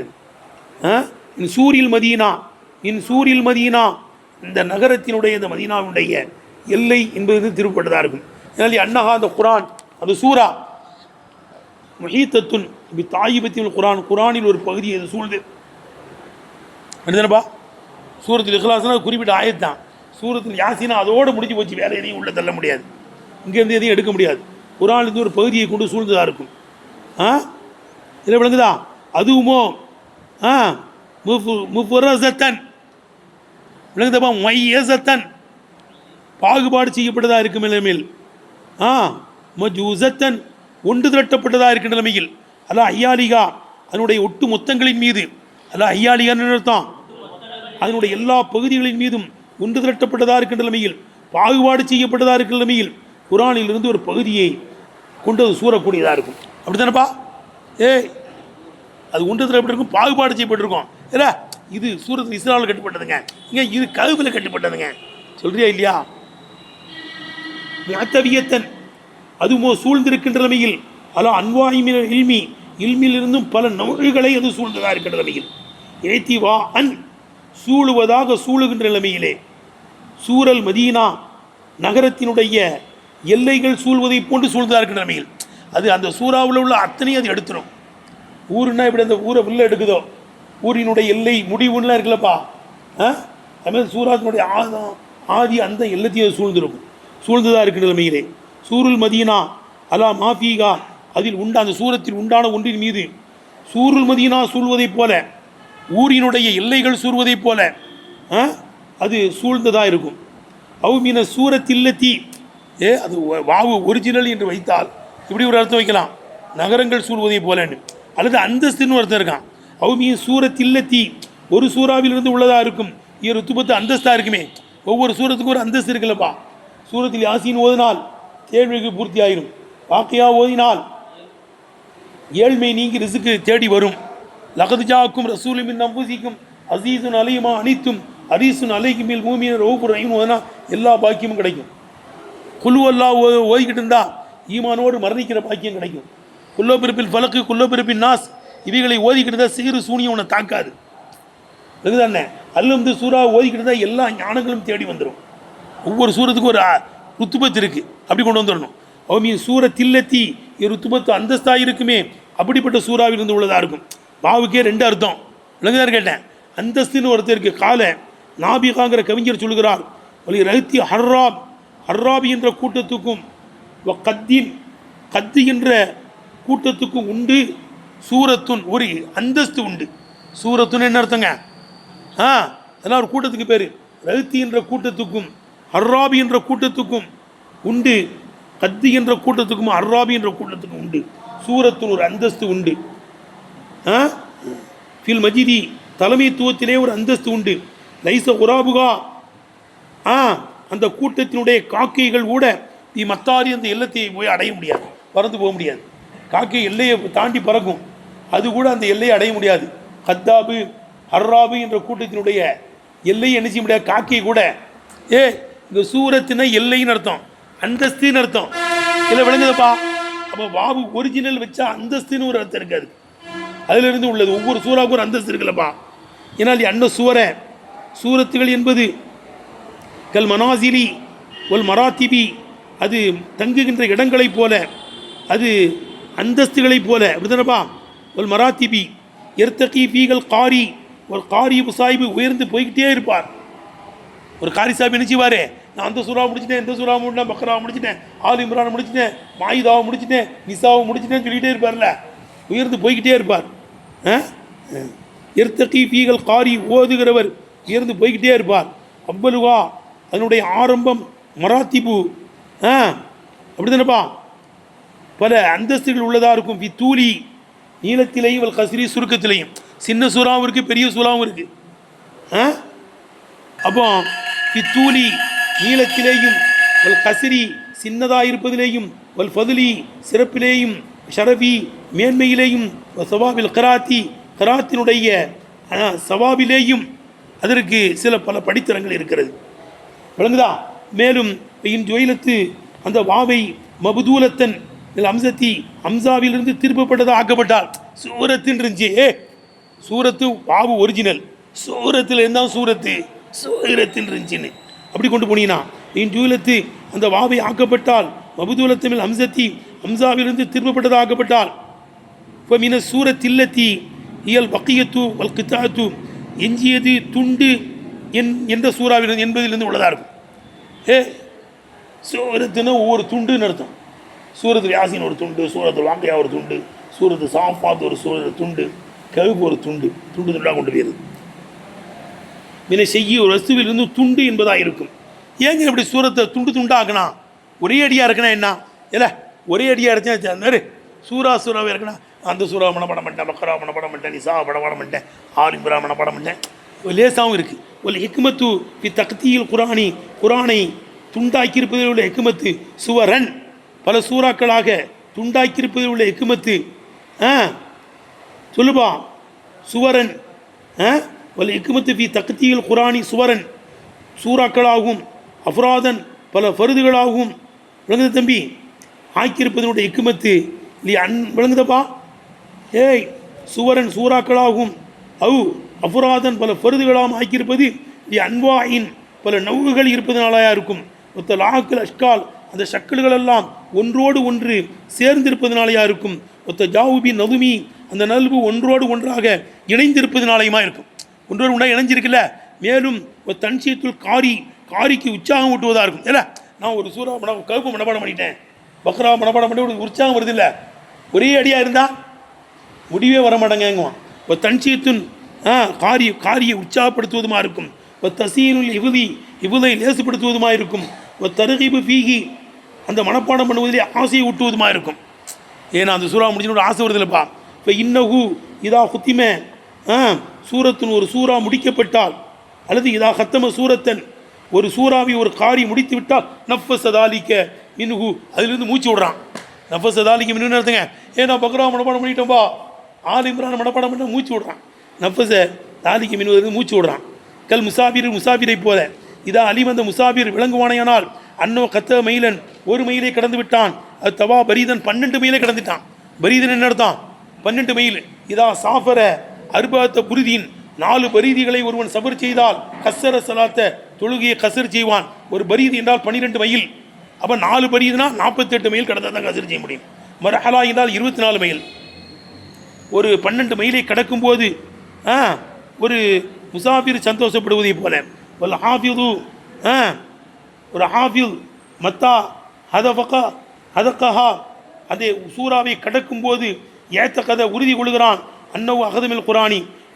இன் சூரில் மதீனா இந்த நகரத்தினுடைய இந்த மதீனாவுடைய எல்லை என்பது திருப்பப்பட்டதாக இருக்கும். அதனால் அன்னஹா அந்த குரான் அந்த சூரா முஹீத்தத்துன் இப்படி தாயிபத்தின் குரானில் ஒரு பகுதி அது சூழ்ந்து என்னப்பா. சூரத்தில் இஹ்லாஸ்னா குறிப்பிட்ட ஆயத்தான். சூரத்தில் யாசினா அதோடு முடிஞ்சு போச்சு. வேலை எதையும் உள்ளே தள்ள முடியாது, இங்கேருந்து எதையும் எடுக்க முடியாது. குரானிலிருந்து ஒரு பகுதியை கொண்டு சூழ்ந்துதான் இருக்கும். இதில் விளங்குதா? அதுவுமோ முஃபரஸத்தன் விளங்குதப்பா. மையஸத்தன் பாகுபாடு செய்யப்பட்டதாக இருக்கும் நிலைமையில். மஜூசத்தன் ஒன்று திரட்டப்பட்டதாக இருக்கின்ற நிலைமையில். அதான் ஐயாலிகா அதனுடைய ஒட்டு மொத்தங்களின் மீது அல்ல ஐயாளிகான்னு அர்த்தம். அதனுடைய எல்லா பகுதிகளின் மீதும் ஒன்று திரட்டப்பட்டதாக இருக்கின்ற நிலைமையில், பாகுபாடு செய்யப்பட்டதாக இருக்கிற நிலைமையில் குரானில் இருந்து ஒரு பகுதியை கொண்டு அது சூறக்கூடியதாக இருக்கும். அப்படி தானேப்பா? அது ஒன்று திரட்டப்பட்டிருக்கும், பாகுபாடு செய்யப்பட்டிருக்கும். இல்லை இது சூரத்து இஸ்ராவில் கட்டுப்பட்டதுங்க, இங்கே இது கஹ்ஃபில் கட்டுப்பட்டதுங்க, சொல்றியா இல்லையா? அத்தவியத்தன் அதுமோ சூழ்ந்திருக்கின்ற நிலைமையில் அல்ல அன்வாயிமின் இல்மிலிருந்தும் பல நோய்களை அது சூழ்ந்ததாக இருக்கின்ற நிலைமையில் ஏத்திவா அன் சூழுவதாக சூழுகின்ற நிலைமையிலே சூரல் மதீனா நகரத்தினுடைய எல்லைகள் சூழ்வதை போன்று சூழ்ந்ததாக இருக்கின்ற நிலைமையில் அது அந்த சூறாவில் உள்ள அத்தனையும் அது எடுத்துடும். ஊருன்னா இப்படி அந்த ஊரை உள்ள எடுக்குதோ, ஊரினுடைய எல்லை முடிவுலாம் இருக்குல்லப்பா, அதுமாதிரி சூறாத்தினுடைய ஆதி அந்த எல்லாத்தையும் அது சூழ்ந்ததாக இருக்கின்ற நிலைமையிலே சூருல் மதீனா அலா மாஃபீகா அதில் அந்த சூரத்தில் உண்டான ஒன்றின் மீது சூருல் மதீனா சூழ்வதைப் போல, ஊரினுடைய எல்லைகள் சூழ்வதைப் போல அது சூழ்ந்ததாக இருக்கும். அவுமின சூரத்தில்லத்தி அது வாவு ஒரிஜினல் என்று வைத்தால் இப்படி ஒரு அர்த்தம் வைக்கலாம், நகரங்கள் சூழ்வதை போலன்னு, அல்லது அந்தஸ்துன்னு அர்த்தம் இருக்கான். அவுமியின் சூரத்தில்லத்தி ஒரு சூறாவிலிருந்து உள்ளதாக இருக்கும், இது ருத்துபத்து அந்தஸ்தாக இருக்குமே. ஒவ்வொரு சூரத்துக்கும் ஒரு அந்தஸ்து இருக்குல்லப்பா. சூரத்தில் யாசின் ஓதினால் கேள்விக்கு பூர்த்தி ஆயிரும், வாக்கியா ஓதினால் ஏழ்மை நீங்கி ரிசுக்கு தேடி வரும். லகதுஜாக்கும் ரசூலுமின் நம்பூசிக்கும் அசீசுன் அலையுமா அனைத்தும் அரீசுன் அலைக்குமில் மூமியின் ரவுபுர் ரஹீம் ஓதுனா எல்லா பாக்கியமும் கிடைக்கும். குல்லுவல்லா ஓதிக்கிட்டு இருந்தா ஈமானோடு மரணிக்கிற பாக்கியம் கிடைக்கும். குல்லோ பிறப்பில் ஃபலக்கு குல்லோ பிறப்பின் நாஸ் இவைகளை ஓதிக்கிட்டு இருந்தால் சிறு சூனியம் உன்னை தாக்காது. அதுதானே அல்லது சூறா ஓதிக்கிட்டு இருந்தால் எல்லா ஞானங்களும் தேடி வந்துடும். ஒவ்வொரு சூரத்துக்கும் ஒரு ருத்துபத்து இருக்குது, அப்படி கொண்டு வந்துடணும். அவன் சூரத்தில்லத்தி ருத்துபத்து அந்தஸ்தாக இருக்குமே, அப்படிப்பட்ட சூறாவில் இருந்து உள்ளதாக இருக்கும். பாவுக்கே ரெண்டு அர்த்தம் விளங்குதான் கேட்டேன். அந்தஸ்துன்னு ஒருத்தர் இருக்குது. கால நாபிகாங்கிற கவிஞர் சொல்லுகிறார், வலி ரஹத்தி ஹர்ராபி என்ற கூட்டத்துக்கும் கத்தின் கத்தி என்ற கூட்டத்துக்கும் உண்டு சூரத்துன் ஒரு அந்தஸ்து உண்டு. சூரத்துன்னு என்ன அர்த்தங்க? அதெல்லாம் ஒரு கூட்டத்துக்கு பேர். ரஹத்தி என்ற கூட்டத்துக்கும் ஹர்ராபி என்ற கூட்டத்துக்கும் உண்டு, கத்தி என்ற கூட்டத்துக்கும் அர்ராபி என்ற கூட்டத்துக்கும் உண்டு சூரத்துன் ஒரு அந்தஸ்து உண்டு. ஃபில் மஜிதி தலைமைத்துவத்திலே ஒரு அந்தஸ்து உண்டு. லைச உராபுகா அந்த கூட்டத்தினுடைய காக்கைகள் கூட மத்தாரி அந்த எல்லையை போய் அடைய முடியாது, பறந்து போக முடியாது. காக்கை எல்லையை தாண்டி பறக்கும், அது கூட அந்த எல்லையை அடைய முடியாது. கத்தாபு ஹர்ராபு என்ற கூட்டத்தினுடைய எல்லையை என்ன செய்ய முடியாது காக்கை கூட. இந்த சூரத்தின எல்லைன்னு அர்த்தம், அந்தஸ்துன்னு அர்த்தம். இல்லை விளங்குதப்பா? அப்போ வாவு ஒரிஜினல் வச்சா அந்தஸ்துன்னு ஒரு அர்த்தம் இருக்காது, அதிலிருந்து உள்ளது. ஒவ்வொரு சூறாவுக்கும் ஒரு அந்தஸ்து இருக்குல்லப்பா. ஏன்னால் அன்ன சூரத்துகள் என்பது கல் மனாசிலி ஒல் மராத்திபி அது தங்குகின்ற இடங்களைப் போல, அது அந்தஸ்துகளைப் போல, அப்படிதானப்பா? ஒல் மராத்திபி எர்த்தகி ஃபீகல் காரி ஒரு காரி சாஹிபு உயர்ந்து போய்கிட்டே இருப்பார். ஒரு காரி சாஹிப் நினைச்சுவாரு, நான் அந்த சூறாவை முடிச்சிட்டேன், இந்த சூறாவை முடிச்சிட்டேன், பக்ராவை முடிச்சிட்டேன், ஆல் இம்ரானை முடிச்சிட்டேன், மாயிதாவை முடிச்சிட்டேன், நிசாவை முடிச்சிட்டேன்னு சொல்லிகிட்டே இருப்பார்ல, உயர்ந்து போய்கிட்டே இருப்பார். எர்த்தகி ஃபீகல் காரி ஓதுகிறவர் உயர்ந்து போய்கிட்டே இருப்பார். அவ்வலுவா அதனுடைய ஆரம்பம் மராத்திபு அப்படி தானப்பா, பல அந்தஸ்துகள் உள்ளதாக இருக்கும். தூளி நீளத்திலையும் வல் கஸ்ரி சுருக்கத்திலையும், சின்ன சூறாவும் இருக்குது, பெரிய சூறாவும் இருக்குது. அப்போ தூளி நீளத்திலேயும் வல் கஸ்ரி சின்னதாக இருப்பதிலேயும் வல் ஃபதுலி சிறப்பிலேயும் ஷரஃபி மேன்மையிலேயும் சவாபில் கராத்தினுடைய சவாபிலேயும் அதற்கு சில பல படித்தரங்கள் இருக்கிறது, விளங்குதா? மேலும் ஜொயிலத்து அந்த வாவை மபுதூலத்தன் அம்சத்தி அம்சாவிலிருந்து திருப்பப்பட்டதாக ஆக்கப்பட்டால் சூரத்துன்னு இருந்துச்சு. சூரத்து வாவு ஒரிஜினல், சூரத்தில் இருந்தால் சூரத்துன்னு இருந்துச்சுன்னு அப்படி கொண்டு போனீங்கன்னா ஜொயிலத்து அந்த வாவை ஆக்கப்பட்டால் மபுதூலத்தமில் அம்சத்தி அம்சாவிலிருந்து திருப்பப்பட்டதாக ஆக்கப்பட்டால் இப்போ மீன சூரத்தில்லத்தி இயல் பக்கியத்து வல் கித்தாத்து எஞ்சியது துண்டு என்ற சூறாவில் என்பதிலிருந்து உள்ளதாக இருக்கும். சூரத்துன்னா ஒவ்வொரு துண்டுன்னு அர்த்தம். சூரத்து யாசின் ஒரு துண்டு, சூரத்து வாக்கையா ஒரு துண்டு, சூரத்து சாஃபாத் ஒரு துண்டு, கவுப்பு ஒரு துண்டாக கொண்டு போயிருது. மின செய்ய ஒரு வஸ்துவிலிருந்து துண்டு என்பதாக இருக்கும். ஏங்க இப்படி சூரத்தை துண்டாக்குனா? ஒரே அடியாக இருக்குன்னா என்ன? இல்லை ஒரே அடியாக இருந்துச்சு சூறாவே இருக்குன்னா அந்த சூறா மனப்படம் பண்ணிட்டேன், பக்ரா மனப்படம் பண்ணிட்டேன், நிசா படம் பண்ணிட்டேன், ஆல் இம்ரான் மனப்படம் பண்ணிட்டேன். லேசாகவும் இருக்குது. ஒரு ஹிக்மத்து பி தக்தியில் குரானை துண்டாக்கியிருப்பதில் உள்ள ஹிக்மத்து சுவரன், பல சூறாக்களாக துண்டாக்கியிருப்பதில் உள்ள ஹிக்மத்து சொல்லுப்பா சுவரன். ஒரு ஹிக்மத்து பி தக்தியில் குரானி சுவரன், சூறாக்களாகவும் அஃப்ராதன் பல ஃபருதுகளாகவும் விளங்குது தம்பி ஆக்கியிருப்பதனுடைய ஹிக்மத்து விளங்குதப்பா. ஏய் சுவரன் சூறாக்களாகவும் அஃப்ராதன் பல ஃபருதுகளாகவும் ஆக்கியிருப்பது அன்வாயின் பல நவுகள் இருப்பதனாலயா இருக்கும். ஒத்த லாக்கள் அஷ்கால் அந்த ஷக்கல்களெல்லாம் ஒன்றோடு ஒன்று சேர்ந்திருப்பதனாலையா இருக்கும். ஒத்த ஜாவுபி நதுமி அந்த நல்பு ஒன்றோடு ஒன்றாக இணைந்திருப்பதனாலையுமா இருக்கும். ஒன்றோடு ஒன்றாக இணைஞ்சிருக்குல்ல. மேலும் ஒரு தன்சியத்துள் காரிக்கு உற்சாகம் ஊட்டுவதாக இருக்கும். இல்லை நான் ஒரு சூறா கவுப்பு மனப்பாடம் பண்ணிட்டேன், பக்ரா மனப்பாடம் பண்ணி ஒரு உற்சாகம் வருது இல்லை, ஒரே அடியாக இருந்தால் முடிவே வர மாட்டேங்குவான். ஒரு தன்சியத்தின் காரியை உற்சாகப்படுத்துவதுமா இருக்கும். ஒரு தசீனுள் இவுதை லேசுப்படுத்துவதுமா இருக்கும். ஒரு தருகிபு பீகி அந்த மனப்பாடம் பண்ணுவதிலே ஆசையை ஊட்டுவதுமா இருக்கும். ஏன்னா அந்த சூறா முடிச்சுன்னு ஒரு ஆசை வருது இல்லைப்பா. இப்போ இன்னகு இதா குத்திமே சூரத்தின் ஒரு சூறா முடிக்கப்பட்டால், அல்லது இதா கத்தம சூரத்தன் ஒரு சூறாவை ஒரு காரி முடித்து விட்டால் நஃபஸதாலிக்க மின்ஹு அதிலிருந்து மூச்சு விடுறான். நஃபஸதாலிக்க மின்னு அர்த்தங்க. ஏன்னா பக்ரா மனப்பாடம் பண்ணிட்டோம்பா, ஆல் இம்ரான் மனப்பாடம் பண்ண மூச்சு விடுறான். நஃபஸ தாலிக்க மின்வதற்கு மூச்சு விடுறான். கல் முசாபிரை போல இதா அலிவந்த முசாபிர் விளங்குவானையானால் அன்னோ கத்த மைலன் ஒரு மைலை கடந்து விட்டான். அது தவா பரீதன் 12 மைலை கடந்துட்டான். பரீதன் என்ன அர்த்தம்? 12 மைல். இதா சாஃபர அர்பாத்த புரிதின் 4 பரீதிகளை ஒருவன் சபர் செய்தால் கசர சலாத்த தொழுகையை கசர் செய்வான். ஒரு பரீதி என்றால் 12 மைல். அப்போ 4 பரீதுனா 48 மைல் கடந்தால் தான் கசர் செய்ய முடியும். மரஹலா என்றால் 24 மைல். ஒரு 12 மைலை கடக்கும்போது ஒரு முசாஃபிர் சந்தோஷப்படுவதை போல ஒரு ஹாஃபிது ஒரு ஹாஃபில் மத்தா ஹதகஹா அந்த சூறாவை கடக்கும்போது ஏத்த கதை உறுதி கொள்கிறான். அன்னவு அகதமில்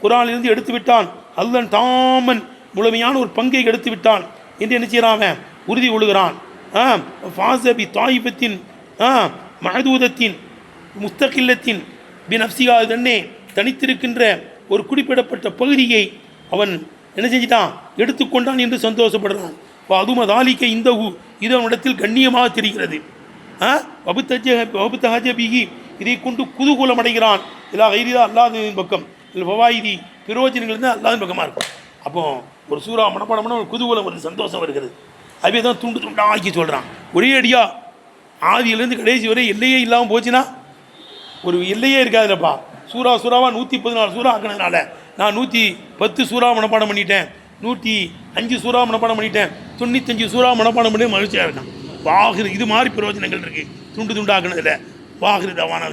குரானிலிருந்து எடுத்து விட்டான். அல்லன் தாமன் முழுமையான ஒரு பங்கை எடுத்து விட்டான் என்று என்ன செய்கிறான்? உறுதி கொள்கிறான். ஃபாசபி தாயிபத்தின் மஹதூதத்தின் முஸ்தகில்லத்தின் பின் அப்சிகா தன்னே தனித்திருக்கின்ற ஒரு குறிப்பிடப்பட்ட பகுதியை அவன் என்ன செஞ்சிட்டான்? எடுத்துக்கொண்டான் என்று சந்தோஷப்படுறான். அதுவும் தாலிக்க இந்த இது அவனிடத்தில் கண்ணியமாக தெரிகிறது. வபுத்தஹஜபிகி இதை கொண்டு குதூகூலம் அடைகிறான். இல்லா கைரிதா அல்லாஹ்வின் பக்கம் இல்லை பவாயிதி பிரயோஜனங்கள் இருந்தால் அல்லாஹ்வின் பக்கமாக இருக்கும். அப்போ ஒரு சூறா மனப்பாடம்னா ஒரு குதூகூலம் வருது, சந்தோஷம் வருகிறது. அதுவே தான் துண்டு துண்டாக்கி சொல்கிறான். ஒரே அடியாக ஆதியிலேருந்து கடைசி வரை எல்லையே இல்லாமல் போச்சுன்னா ஒரு எல்லையே இருக்காதுல்லப்பா. சூறாவாக 114 சூறா ஆக்கினதுனால நான் 110 சூறா மனப்பாடம் பண்ணிட்டேன், 105 சூறா மனப்பாடம் பண்ணிட்டேன், 95 சூறா மனப்பாடம் பண்ணி மகிழ்ச்சியாக இருக்கான். வாகிரு இது மாதிரி பிரயோஜனங்கள் இருக்குது துண்டு துண்டாக்குனதில். வாகிரு தவானா